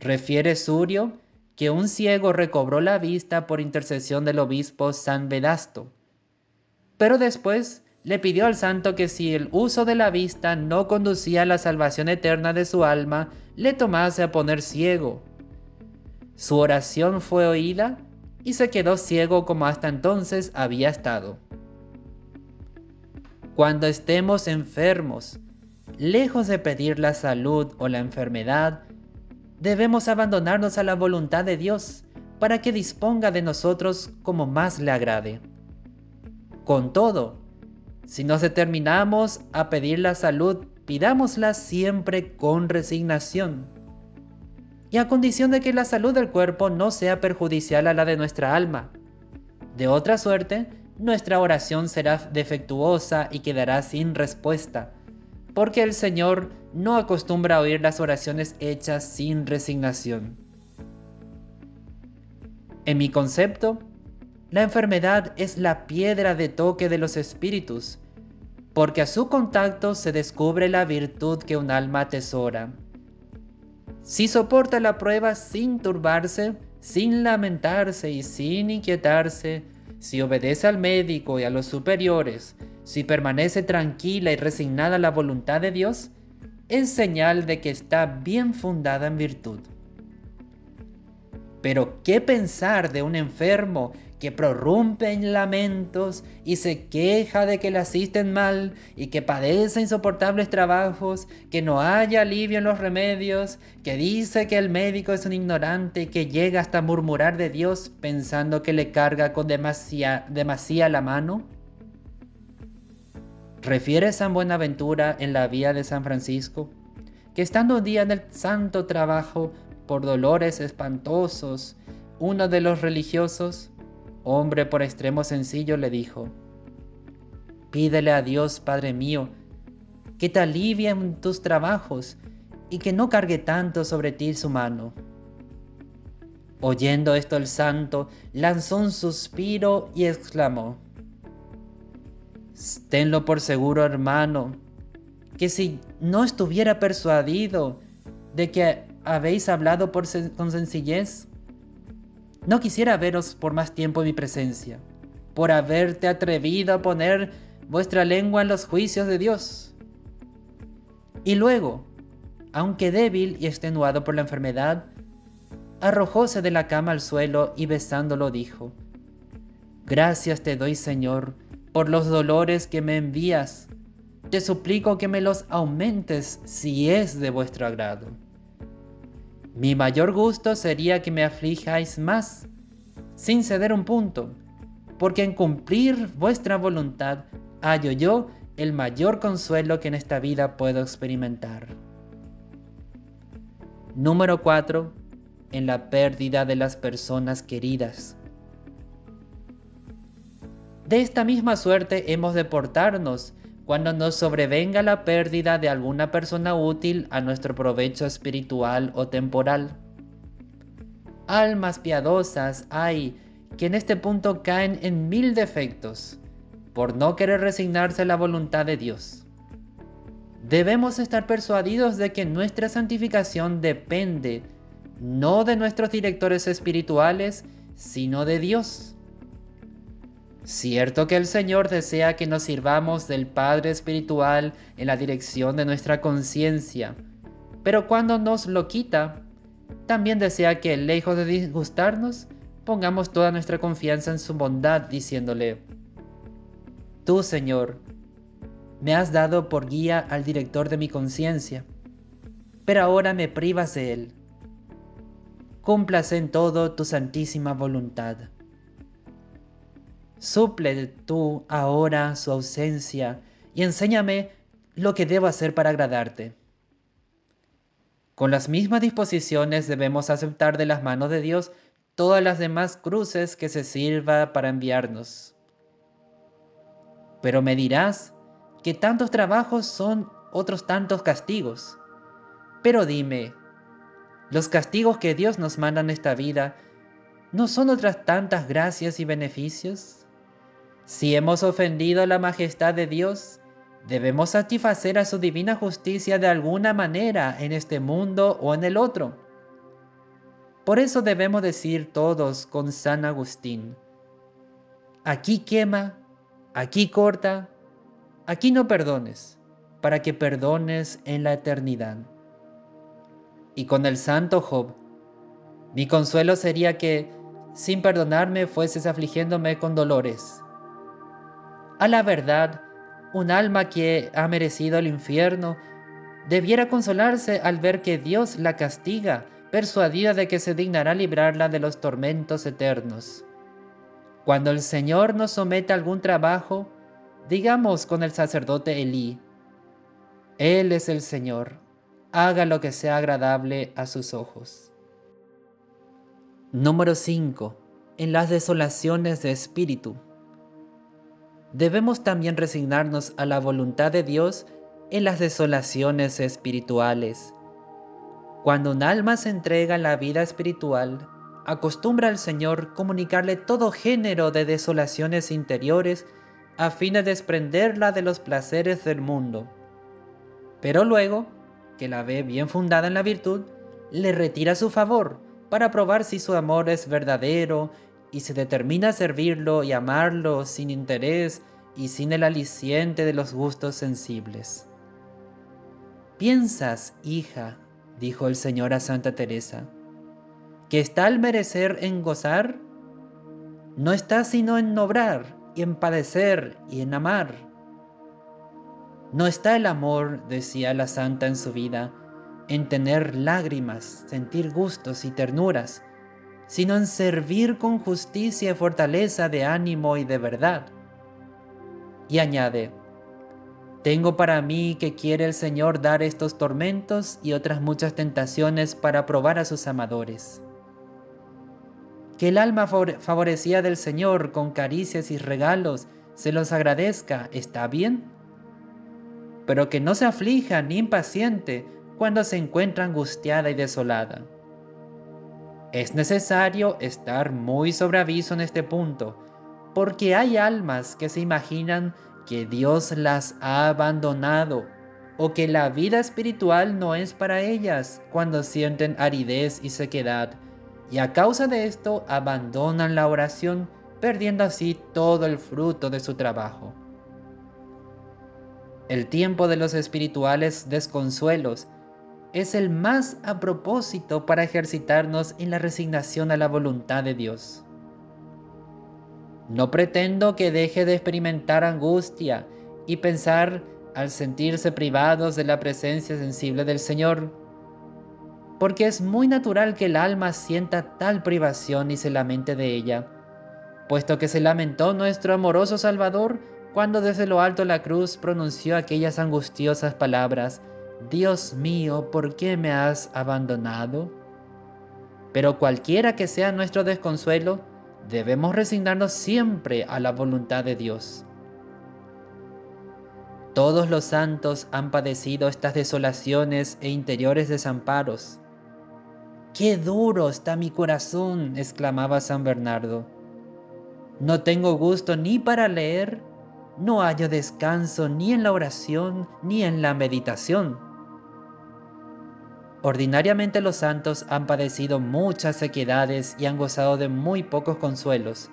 Refiere Surio que un ciego recobró la vista por intercesión del obispo San Vedasto, pero después le pidió al santo que si el uso de la vista no conducía a la salvación eterna de su alma, le tomase a poner ciego. Su oración fue oída y se quedó ciego como hasta entonces había estado. Cuando estemos enfermos, lejos de pedir la salud o la enfermedad, debemos abandonarnos a la voluntad de Dios para que disponga de nosotros como más le agrade. Con todo, si nos determinamos a pedir la salud, pidámosla siempre con resignación, y a condición de que la salud del cuerpo no sea perjudicial a la de nuestra alma. De otra suerte, nuestra oración será defectuosa y quedará sin respuesta, porque el Señor no acostumbra a oír las oraciones hechas sin resignación. En mi concepto, la enfermedad es la piedra de toque de los espíritus, porque a su contacto se descubre la virtud que un alma atesora. Si soporta la prueba sin turbarse, sin lamentarse y sin inquietarse, si obedece al médico y a los superiores, si permanece tranquila y resignada a la voluntad de Dios, es señal de que está bien fundada en virtud. Pero ¿qué pensar de un enfermo que prorrumpe en lamentos y se queja de que le asisten mal y que padece insoportables trabajos, que no haya alivio en los remedios, que dice que el médico es un ignorante y que llega hasta murmurar de Dios pensando que le carga con demasía la mano? Refiere San Buenaventura en la Vía de San Francisco que estando un día en el santo trabajo por dolores espantosos, uno de los religiosos, hombre por extremo sencillo, le dijo: pídele a Dios, Padre mío, que te alivie en tus trabajos y que no cargue tanto sobre ti su mano. Oyendo esto el santo lanzó un suspiro y exclamó: tenlo por seguro, hermano, que si no estuviera persuadido de que habéis hablado con sencillez, no quisiera veros por más tiempo en mi presencia, por haberte atrevido a poner vuestra lengua en los juicios de Dios. Y luego, aunque débil y extenuado por la enfermedad, arrojóse de la cama al suelo y besándolo dijo: gracias te doy, Señor, por los dolores que me envías. Te suplico que me los aumentes si es de vuestro agrado. Mi mayor gusto sería que me aflijáis más, sin ceder un punto, porque en cumplir vuestra voluntad hallo yo el mayor consuelo que en esta vida puedo experimentar. Número 4. En la pérdida de las personas queridas. De esta misma suerte hemos de portarnos cuando nos sobrevenga la pérdida de alguna persona útil a nuestro provecho espiritual o temporal. Almas piadosas hay que en este punto caen en 1000 defectos, por no querer resignarse a la voluntad de Dios. Debemos estar persuadidos de que nuestra santificación depende no de nuestros directores espirituales, sino de Dios. Cierto que el Señor desea que nos sirvamos del Padre Espiritual en la dirección de nuestra conciencia, pero cuando nos lo quita, también desea que, lejos de disgustarnos, pongamos toda nuestra confianza en su bondad, diciéndole: tú, Señor, me has dado por guía al director de mi conciencia, pero ahora me privas de él. Cúmplase en todo tu santísima voluntad. Suple tú ahora su ausencia y enséñame lo que debo hacer para agradarte. Con las mismas disposiciones debemos aceptar de las manos de Dios todas las demás cruces que se sirva para enviarnos. Pero me dirás que tantos trabajos son otros tantos castigos. Pero dime, ¿los castigos que Dios nos manda en esta vida no son otras tantas gracias y beneficios? Si hemos ofendido a la majestad de Dios, debemos satisfacer a su divina justicia de alguna manera en este mundo o en el otro. Por eso debemos decir todos con San Agustín: aquí quema, aquí corta, aquí no perdones, para que perdones en la eternidad. Y con el santo Job: mi consuelo sería que, sin perdonarme, fueses afligiéndome con dolores. A la verdad, un alma que ha merecido el infierno debiera consolarse al ver que Dios la castiga, persuadida de que se dignará librarla de los tormentos eternos. Cuando el Señor nos somete a algún trabajo, digamos con el sacerdote Elí: Él es el Señor, haga lo que sea agradable a sus ojos. Número 5. En las desolaciones de espíritu. Debemos también resignarnos a la voluntad de Dios en las desolaciones espirituales. Cuando un alma se entrega a la vida espiritual, acostumbra al Señor comunicarle todo género de desolaciones interiores a fin de desprenderla de los placeres del mundo. Pero luego, que la ve bien fundada en la virtud, le retira su favor para probar si su amor es verdadero y se determina a servirlo y amarlo sin interés y sin el aliciente de los gustos sensibles. ¿Piensas, hija, dijo el Señor a Santa Teresa, que está al merecer en gozar? no está sino en obrar y en padecer y en amar. No está el amor, decía la santa en su vida, en tener lágrimas, sentir gustos y ternuras, sino en servir con justicia y fortaleza de ánimo y de verdad. Y añade, tengo para mí que quiere el Señor dar estos tormentos y otras muchas tentaciones para probar a sus amadores. Que el alma favorecida del Señor con caricias y regalos se los agradezca, ¿está bien? Pero que no se aflija ni impaciente cuando se encuentra angustiada y desolada. Es necesario estar muy sobre aviso en este punto, porque hay almas que se imaginan que Dios las ha abandonado o que la vida espiritual no es para ellas cuando sienten aridez y sequedad, y a causa de esto abandonan la oración, perdiendo así todo el fruto de su trabajo. El tiempo de los espirituales desconsuelos es el más a propósito para ejercitarnos en la resignación a la voluntad de Dios. No pretendo que deje de experimentar angustia y pensar al sentirse privados de la presencia sensible del Señor, porque es muy natural que el alma sienta tal privación y se lamente de ella, puesto que se lamentó nuestro amoroso Salvador cuando desde lo alto de la cruz pronunció aquellas angustiosas palabras: Dios mío, ¿por qué me has abandonado? Pero cualquiera que sea nuestro desconsuelo, debemos resignarnos siempre a la voluntad de Dios. Todos los santos han padecido estas desolaciones e interiores desamparos. ¡Qué duro está mi corazón!, exclamaba San Bernardo. No tengo gusto ni para leer, no hallo descanso ni en la oración ni en la meditación. Ordinariamente los santos han padecido muchas sequedades y han gozado de muy pocos consuelos.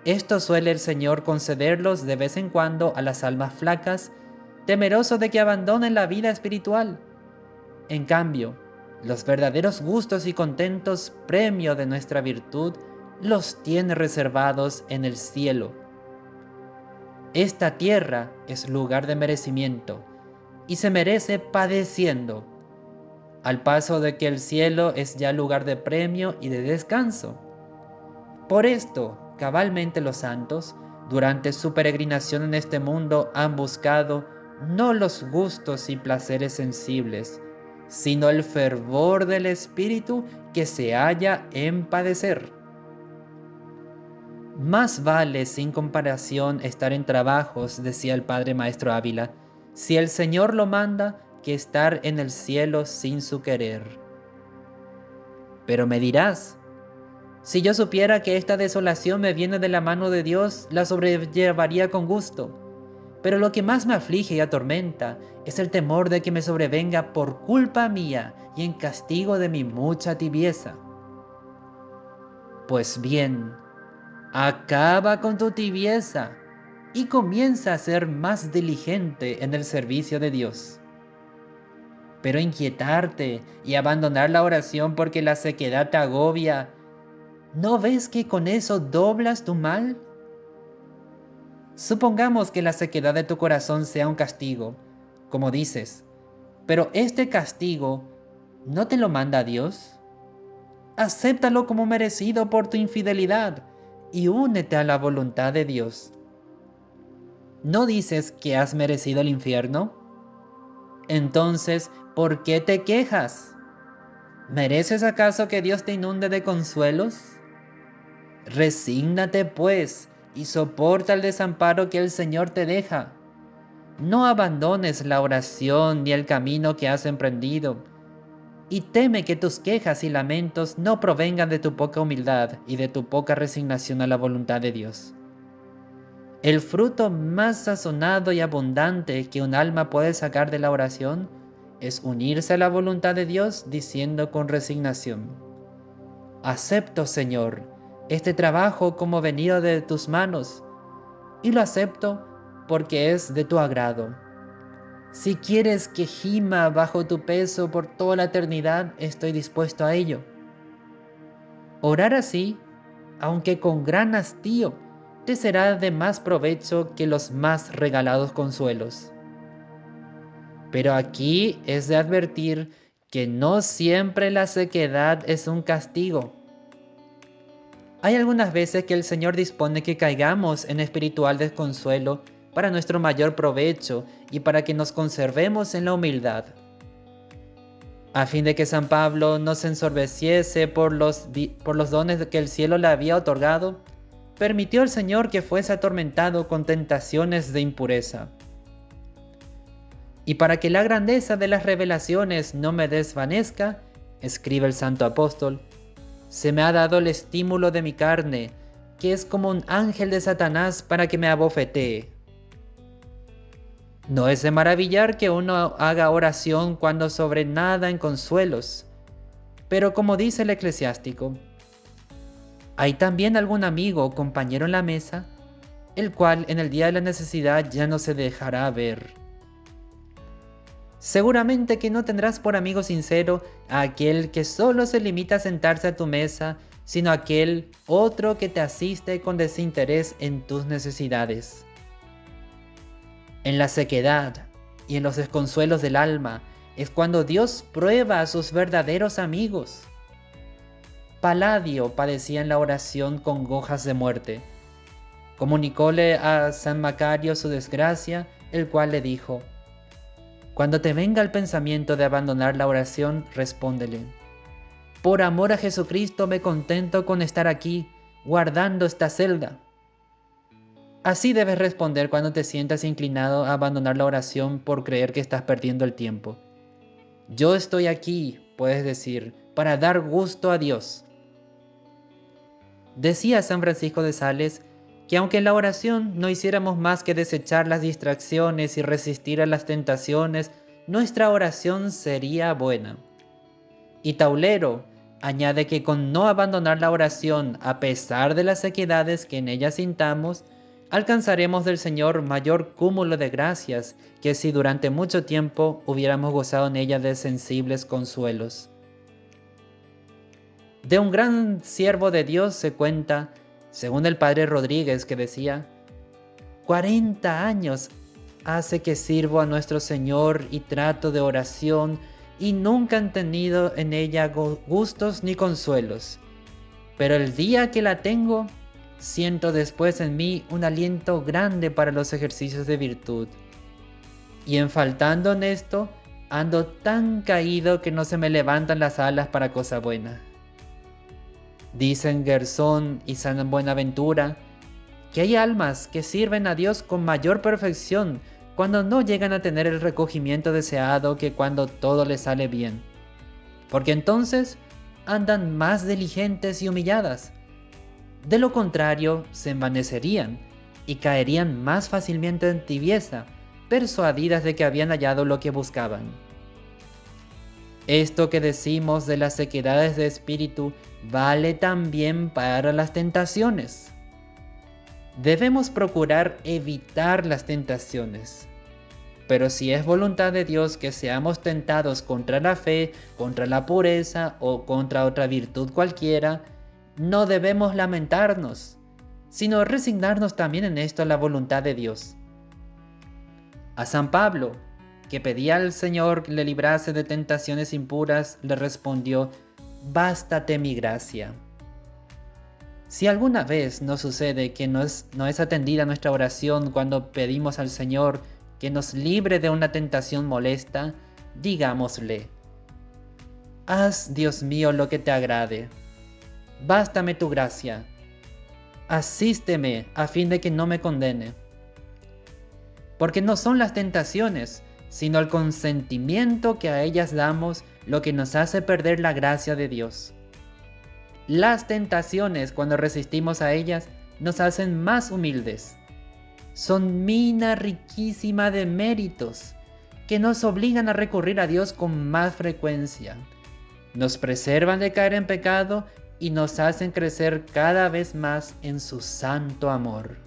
Esto suele el Señor concederlos de vez en cuando a las almas flacas, temeroso de que abandonen la vida espiritual. En cambio, los verdaderos gustos y contentos, premio de nuestra virtud, los tiene reservados en el cielo. Esta tierra es lugar de merecimiento y se merece padeciendo, al paso de que el cielo es ya lugar de premio y de descanso. Por esto, cabalmente los santos, durante su peregrinación en este mundo, han buscado no los gustos y placeres sensibles, sino el fervor del espíritu que se halla en padecer. Más vale sin comparación estar en trabajos, decía el padre maestro Ávila, si el Señor lo manda, que estar en el cielo sin su querer. Pero me dirás, si yo supiera que esta desolación me viene de la mano de Dios, la sobrellevaría con gusto. Pero lo que más me aflige y atormenta es el temor de que me sobrevenga por culpa mía y en castigo de mi mucha tibieza. Pues bien, acaba con tu tibieza y comienza a ser más diligente en el servicio de Dios. Pero inquietarte y abandonar la oración porque la sequedad te agobia, ¿no ves que con eso doblas tu mal? Supongamos que la sequedad de tu corazón sea un castigo, como dices, pero este castigo ¿no te lo manda Dios? Acéptalo como merecido por tu infidelidad y únete a la voluntad de Dios. ¿No dices que has merecido el infierno? Entonces, ¿por qué te quejas? ¿Mereces acaso que Dios te inunde de consuelos? Resígnate, pues, y soporta el desamparo que el Señor te deja. No abandones la oración ni el camino que has emprendido, y teme que tus quejas y lamentos no provengan de tu poca humildad y de tu poca resignación a la voluntad de Dios. El fruto más sazonado y abundante que un alma puede sacar de la oración es unirse a la voluntad de Dios diciendo con resignación: acepto, Señor, este trabajo como venido de tus manos, y lo acepto porque es de tu agrado. Si quieres que gima bajo tu peso por toda la eternidad, estoy dispuesto a ello. Orar así aunque con gran hastío, te será de más provecho que los más regalados consuelos. Pero aquí es de advertir que no siempre la sequedad es un castigo. Hay algunas veces que el Señor dispone que caigamos en espiritual desconsuelo para nuestro mayor provecho y para que nos conservemos en la humildad. A fin de que San Pablo no se ensoberbeciese por los dones que el cielo le había otorgado, permitió el Señor que fuese atormentado con tentaciones de impureza. Y para que la grandeza de las revelaciones no me desvanezca, escribe el santo apóstol, se me ha dado el estímulo de mi carne, que es como un ángel de Satanás para que me abofetee. No es de maravillar que uno haga oración cuando sobre nada en consuelos, pero como dice el eclesiástico, hay también algún amigo o compañero en la mesa, el cual en el día de la necesidad ya no se dejará ver. Seguramente que no tendrás por amigo sincero a aquel que solo se limita a sentarse a tu mesa, sino a aquel otro que te asiste con desinterés en tus necesidades. En la sequedad y en los desconsuelos del alma es cuando Dios prueba a sus verdaderos amigos. Palladio padecía en la oración congojas de muerte. Comunicóle a San Macario su desgracia, el cual le dijo: cuando te venga el pensamiento de abandonar la oración, respóndele: por amor a Jesucristo me contento con estar aquí, guardando esta celda. Así debes responder cuando te sientas inclinado a abandonar la oración por creer que estás perdiendo el tiempo. Yo estoy aquí, puedes decir, para dar gusto a Dios. Decía San Francisco de Sales que aunque en la oración no hiciéramos más que desechar las distracciones y resistir a las tentaciones, nuestra oración sería buena. Y Taulero añade que con no abandonar la oración a pesar de las sequedades que en ella sintamos, alcanzaremos del Señor mayor cúmulo de gracias que si durante mucho tiempo hubiéramos gozado en ella de sensibles consuelos. De un gran siervo de Dios se cuenta, según el padre Rodríguez, que decía: 40 años hace que sirvo a nuestro Señor y trato de oración y nunca han tenido en ella gustos ni consuelos. Pero el día que la tengo, siento después en mí un aliento grande para los ejercicios de virtud. Y en faltando en esto, ando tan caído que no se me levantan las alas para cosa buena. Dicen Gersón y San Buenaventura que hay almas que sirven a Dios con mayor perfección cuando no llegan a tener el recogimiento deseado que cuando todo les sale bien, porque entonces andan más diligentes y humilladas. De lo contrario, se envanecerían y caerían más fácilmente en tibieza, persuadidas de que habían hallado lo que buscaban. Esto que decimos de las sequedades de espíritu vale también para las tentaciones. Debemos procurar evitar las tentaciones. Pero si es voluntad de Dios que seamos tentados contra la fe, contra la pureza o contra otra virtud cualquiera, no debemos lamentarnos, sino resignarnos también en esto a la voluntad de Dios. A San Pablo, que pedía al Señor le librase de tentaciones impuras, le respondió: bástate mi gracia. Si alguna vez nos sucede que no es atendida nuestra oración cuando pedimos al Señor que nos libre de una tentación molesta, digámosle: haz, Dios mío, lo que te agrade. Bástame tu gracia. Asísteme a fin de que no me condene. Porque no son las tentaciones, sino el consentimiento que a ellas damos lo que nos hace perder la gracia de Dios. Las tentaciones, cuando resistimos a ellas, nos hacen más humildes. Son mina riquísima de méritos que nos obligan a recurrir a Dios con más frecuencia. Nos preservan de caer en pecado y nos hacen crecer cada vez más en su santo amor.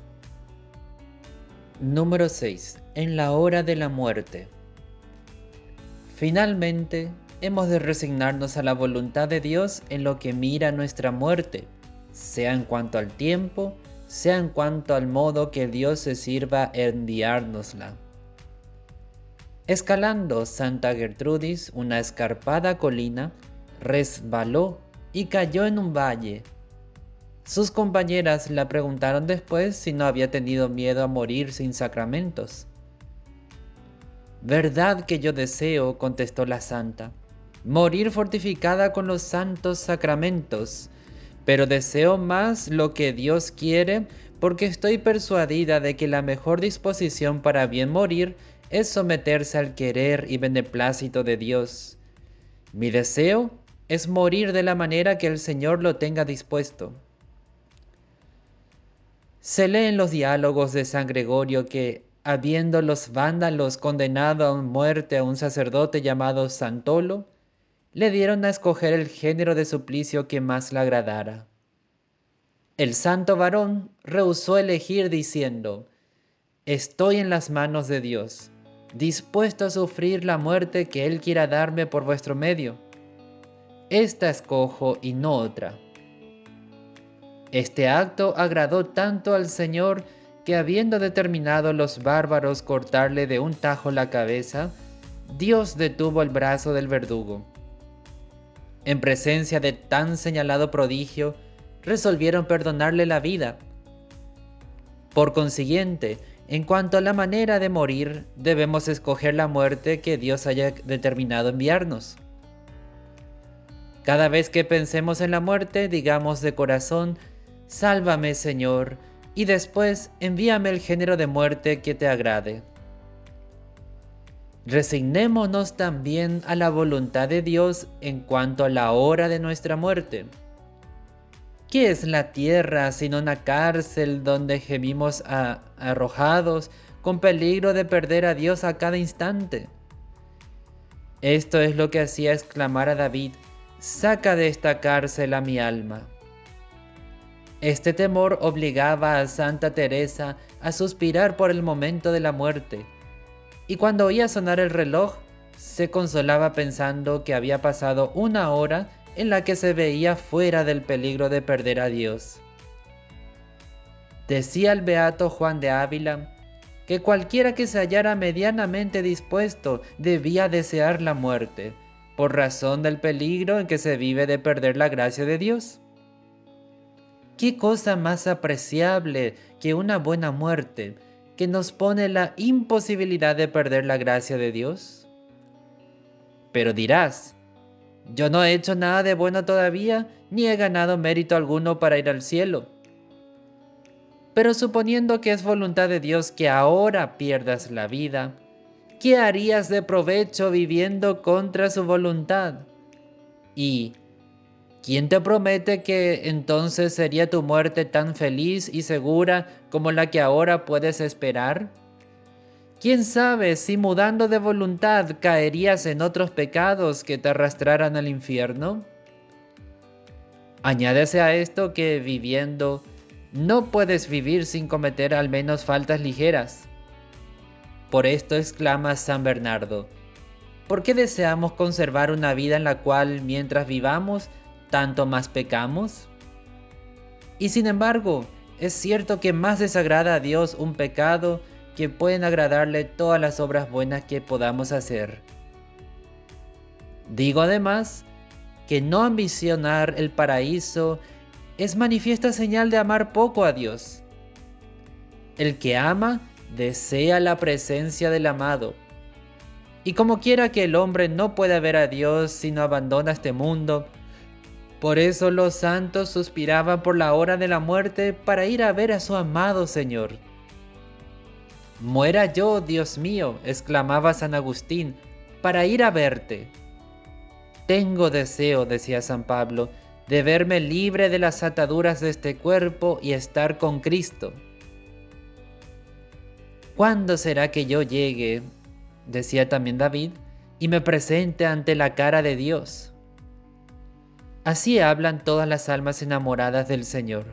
Número 6. En la hora de la muerte. Finalmente, hemos de resignarnos a la voluntad de Dios en lo que mira nuestra muerte, sea en cuanto al tiempo, sea en cuanto al modo que Dios se sirva enviárnosla. Escalando Santa Gertrudis una escarpada colina, resbaló y cayó en un valle. Sus compañeras la preguntaron después si no había tenido miedo a morir sin sacramentos. «Verdad que yo deseo», contestó la santa, «morir fortificada con los santos sacramentos, pero deseo más lo que Dios quiere, porque estoy persuadida de que la mejor disposición para bien morir es someterse al querer y beneplácito de Dios. Mi deseo es morir de la manera que el Señor lo tenga dispuesto». Se lee en los diálogos de San Gregorio que, habiendo los vándalos condenado a muerte a un sacerdote llamado Santolo, le dieron a escoger el género de suplicio que más le agradara. El santo varón rehusó elegir diciendo: «Estoy en las manos de Dios, dispuesto a sufrir la muerte que Él quiera darme por vuestro medio. Esta escojo y no otra». Este acto agradó tanto al Señor que, habiendo determinado los bárbaros cortarle de un tajo la cabeza, Dios detuvo el brazo del verdugo. En presencia de tan señalado prodigio, resolvieron perdonarle la vida. Por consiguiente, en cuanto a la manera de morir, debemos escoger la muerte que Dios haya determinado enviarnos. Cada vez que pensemos en la muerte, digamos de corazón: «Sálvame, Señor», y después envíame el género de muerte que te agrade. Resignémonos también a la voluntad de Dios en cuanto a la hora de nuestra muerte. ¿Qué es la tierra sino una cárcel donde gemimos arrojados con peligro de perder a Dios a cada instante? Esto es lo que hacía exclamar a David: «Saca de esta cárcel a mi alma». Este temor obligaba a Santa Teresa a suspirar por el momento de la muerte, y cuando oía sonar el reloj, se consolaba pensando que había pasado una hora en la que se veía fuera del peligro de perder a Dios. Decía el beato Juan de Ávila que cualquiera que se hallara medianamente dispuesto debía desear la muerte, por razón del peligro en que se vive de perder la gracia de Dios. ¿Qué cosa más apreciable que una buena muerte, que nos pone la imposibilidad de perder la gracia de Dios? Pero dirás: «Yo no he hecho nada de bueno todavía, ni he ganado mérito alguno para ir al cielo». Pero suponiendo que es voluntad de Dios que ahora pierdas la vida, ¿qué harías de provecho viviendo contra su voluntad? Y ¿quién te promete que entonces sería tu muerte tan feliz y segura como la que ahora puedes esperar? ¿Quién sabe si mudando de voluntad caerías en otros pecados que te arrastraran al infierno? Añádese a esto que viviendo no puedes vivir sin cometer al menos faltas ligeras. Por esto exclama San Bernardo: ¿por qué deseamos conservar una vida en la cual, mientras vivamos, tanto más pecamos? Y sin embargo, es cierto que más desagrada a Dios un pecado que pueden agradarle todas las obras buenas que podamos hacer. Digo además que no ambicionar el paraíso es manifiesta señal de amar poco a Dios. El que ama desea la presencia del amado. Y como quiera que el hombre no pueda ver a Dios si no abandona este mundo, por eso los santos suspiraban por la hora de la muerte para ir a ver a su amado Señor. «Muera yo, Dios mío», exclamaba San Agustín, «para ir a verte». «Tengo deseo», decía San Pablo, «de verme libre de las ataduras de este cuerpo y estar con Cristo». «¿Cuándo será que yo llegue?», decía también David, «y me presente ante la cara de Dios». Así hablan todas las almas enamoradas del Señor.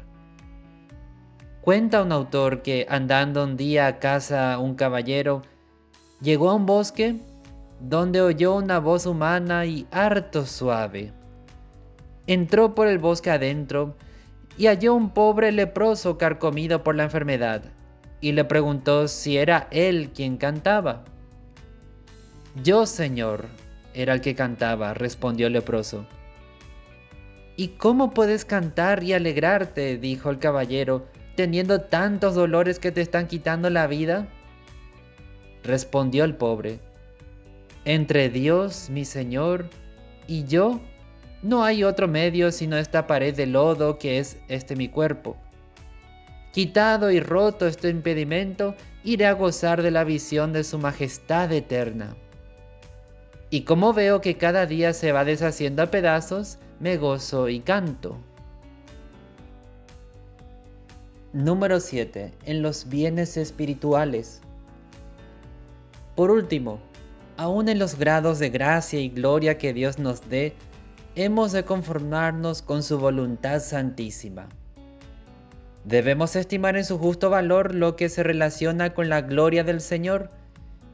Cuenta un autor que, andando un día a casa un caballero, llegó a un bosque donde oyó una voz humana y harto suave. Entró por el bosque adentro y halló un pobre leproso carcomido por la enfermedad, y le preguntó si era él quien cantaba. Yo, Señor, era el que cantaba, respondió el leproso. ¿Y cómo puedes cantar y alegrarte, dijo el caballero, teniendo tantos dolores que te están quitando la vida? Respondió el pobre. Entre Dios, mi Señor, y yo, no hay otro medio sino esta pared de lodo que es este mi cuerpo. Quitado y roto este impedimento, iré a gozar de la visión de su majestad eterna. Y como veo que cada día se va deshaciendo a pedazos, me gozo y canto. Número 7. En los bienes espirituales. Por último, aún en los grados de gracia y gloria que Dios nos dé, hemos de conformarnos con su voluntad santísima. Debemos estimar en su justo valor lo que se relaciona con la gloria del Señor,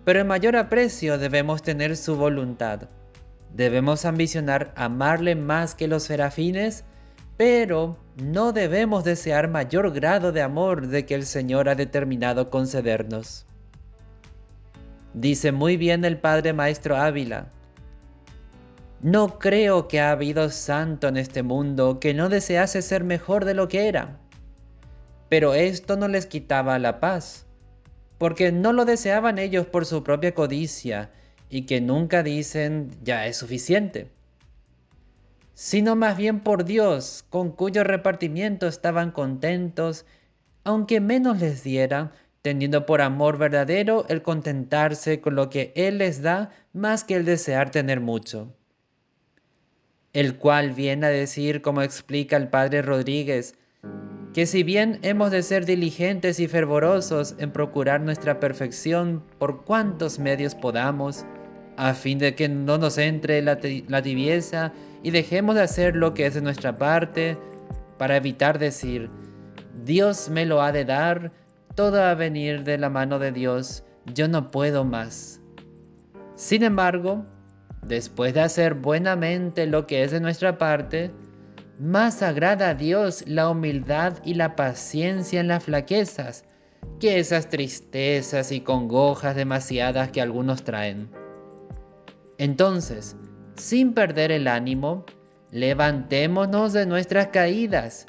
pero en mayor aprecio debemos tener su voluntad. Debemos ambicionar amarle más que los serafines, pero no debemos desear mayor grado de amor de que el Señor ha determinado concedernos. Dice muy bien el Padre Maestro Ávila: no creo que ha habido santo en este mundo que no desease ser mejor de lo que era. Pero esto no les quitaba la paz, porque no lo deseaban ellos por su propia codicia, y que nunca dicen ya es suficiente, sino más bien por Dios, con cuyo repartimiento estaban contentos, aunque menos les diera, teniendo por amor verdadero el contentarse con lo que Él les da más que el desear tener mucho. El cual viene a decir, como explica el Padre Rodríguez, que si bien hemos de ser diligentes y fervorosos en procurar nuestra perfección por cuantos medios podamos, a fin de que no nos entre la tibieza y dejemos de hacer lo que es de nuestra parte, para evitar decir, Dios me lo ha de dar, todo ha de venir de la mano de Dios, yo no puedo más. Sin embargo, después de hacer buenamente lo que es de nuestra parte, más agrada a Dios la humildad y la paciencia en las flaquezas que esas tristezas y congojas demasiadas que algunos traen. Entonces, sin perder el ánimo, levantémonos de nuestras caídas,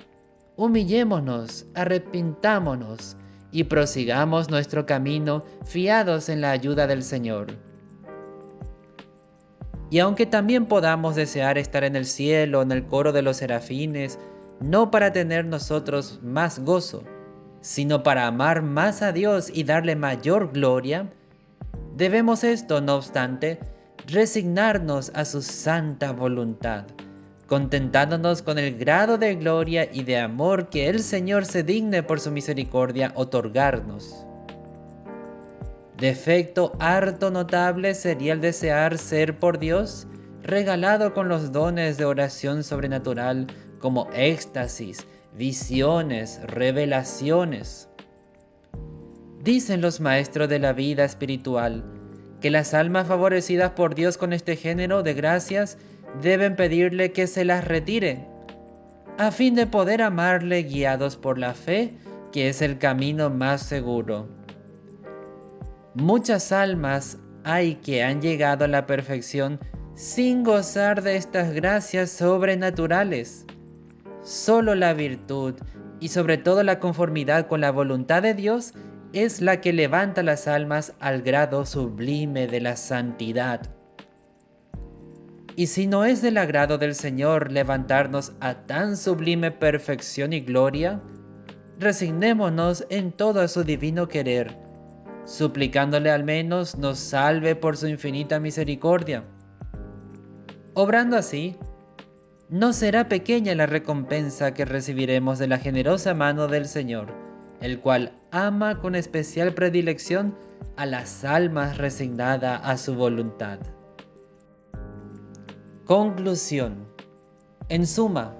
humillémonos, arrepintámonos y prosigamos nuestro camino fiados en la ayuda del Señor. Y aunque también podamos desear estar en el cielo, en el coro de los serafines, no para tener nosotros más gozo, sino para amar más a Dios y darle mayor gloria, debemos esto, no obstante, resignarnos a su santa voluntad, contentándonos con el grado de gloria y de amor que el Señor se digne por su misericordia otorgarnos. Defecto harto notable sería el desear ser por Dios regalado con los dones de oración sobrenatural como éxtasis, visiones, revelaciones. Dicen los maestros de la vida espiritual que las almas favorecidas por Dios con este género de gracias deben pedirle que se las retire, a fin de poder amarle guiados por la fe, que es el camino más seguro. Muchas almas hay que han llegado a la perfección sin gozar de estas gracias sobrenaturales. Solo la virtud y sobre todo la conformidad con la voluntad de Dios es la que levanta las almas al grado sublime de la santidad. Y si no es del agrado del Señor levantarnos a tan sublime perfección y gloria, resignémonos en todo a su divino querer, suplicándole al menos nos salve por su infinita misericordia. Obrando así, no será pequeña la recompensa que recibiremos de la generosa mano del Señor, el cual ama con especial predilección a las almas resignadas a su voluntad. Conclusión. En suma,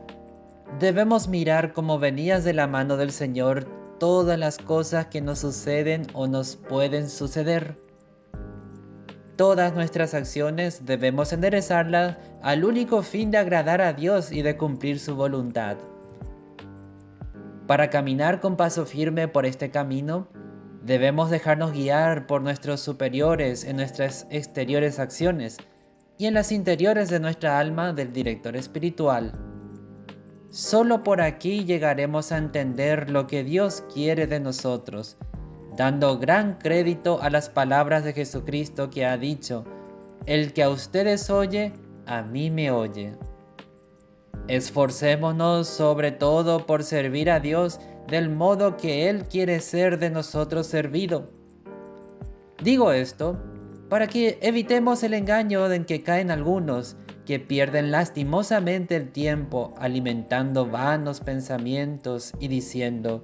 debemos mirar como venidas de la mano del Señor todas las cosas que nos suceden o nos pueden suceder. Todas nuestras acciones debemos enderezarlas al único fin de agradar a Dios y de cumplir su voluntad. Para caminar con paso firme por este camino, debemos dejarnos guiar por nuestros superiores en nuestras exteriores acciones y en las interiores de nuestra alma del director espiritual. Solo por aquí llegaremos a entender lo que Dios quiere de nosotros, dando gran crédito a las palabras de Jesucristo que ha dicho: el que a ustedes oye, a mí me oye. Esforcémonos sobre todo por servir a Dios del modo que Él quiere ser de nosotros servido. Digo esto para que evitemos el engaño en que caen algunos, que pierden lastimosamente el tiempo alimentando vanos pensamientos y diciendo: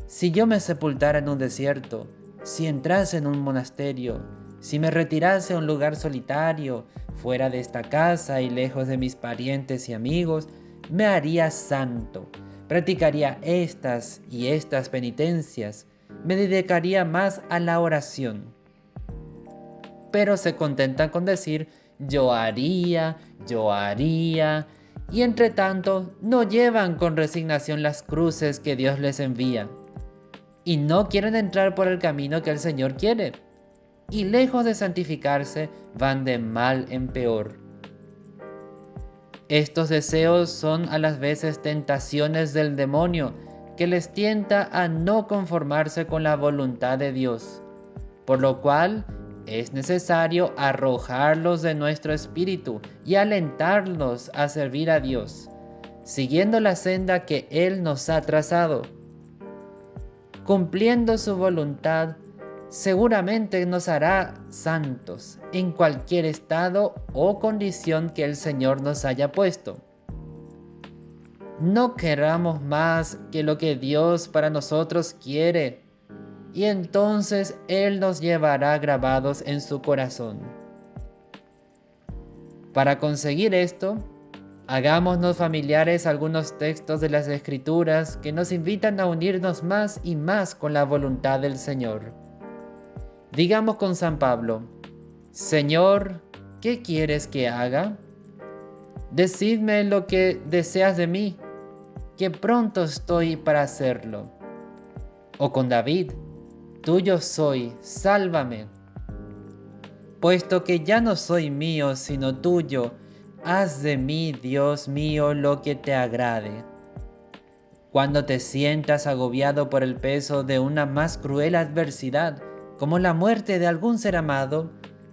si yo me sepultara en un desierto, si entrase en un monasterio, si me retirase a un lugar solitario, fuera de esta casa y lejos de mis parientes y amigos, me haría santo, practicaría estas y estas penitencias, me dedicaría más a la oración. Pero se contentan con decir: yo haría, y entre tanto no llevan con resignación las cruces que Dios les envía. Y no quieren entrar por el camino que el Señor quiere. Y lejos de santificarse, van de mal en peor. Estos deseos son a las veces tentaciones del demonio, que les tienta a no conformarse con la voluntad de Dios, por lo cual es necesario arrojarlos de nuestro espíritu y alentarlos a servir a Dios, siguiendo la senda que Él nos ha trazado. Cumpliendo su voluntad, seguramente nos hará santos en cualquier estado o condición que el Señor nos haya puesto. No queramos más que lo que Dios para nosotros quiere, y entonces Él nos llevará grabados en su corazón. Para conseguir esto, hagámonos familiares algunos textos de las Escrituras que nos invitan a unirnos más y más con la voluntad del Señor. Digamos con San Pablo: Señor, ¿qué quieres que haga? Decidme lo que deseas de mí, que pronto estoy para hacerlo. O con David: tuyo soy, sálvame. Puesto que ya no soy mío, sino tuyo, haz de mí, Dios mío, lo que te agrade. Cuando te sientas agobiado por el peso de una más cruel adversidad, como la muerte de algún ser amado,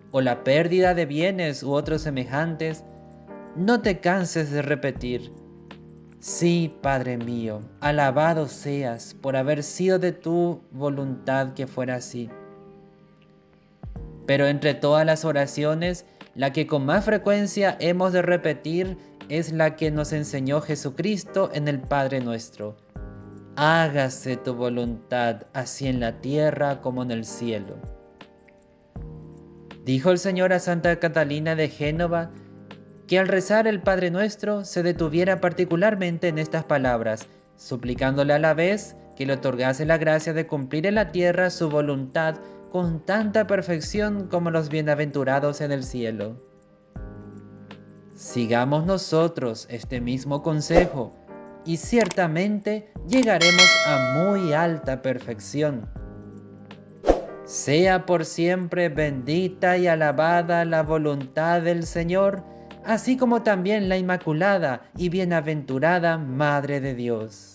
o la pérdida de bienes u otros semejantes, no te canses de repetir: sí, Padre mío, alabado seas por haber sido de tu voluntad que fuera así. Pero entre todas las oraciones, la que con más frecuencia hemos de repetir es la que nos enseñó Jesucristo en el Padre Nuestro: hágase tu voluntad, así en la tierra como en el cielo. Dijo el Señor a Santa Catalina de Génova que al rezar el Padre Nuestro se detuviera particularmente en estas palabras, suplicándole a la vez que le otorgase la gracia de cumplir en la tierra su voluntad con tanta perfección como los bienaventurados en el cielo. Sigamos nosotros este mismo consejo y ciertamente llegaremos a muy alta perfección. Sea por siempre bendita y alabada la voluntad del Señor, así como también la Inmaculada y Bienaventurada Madre de Dios.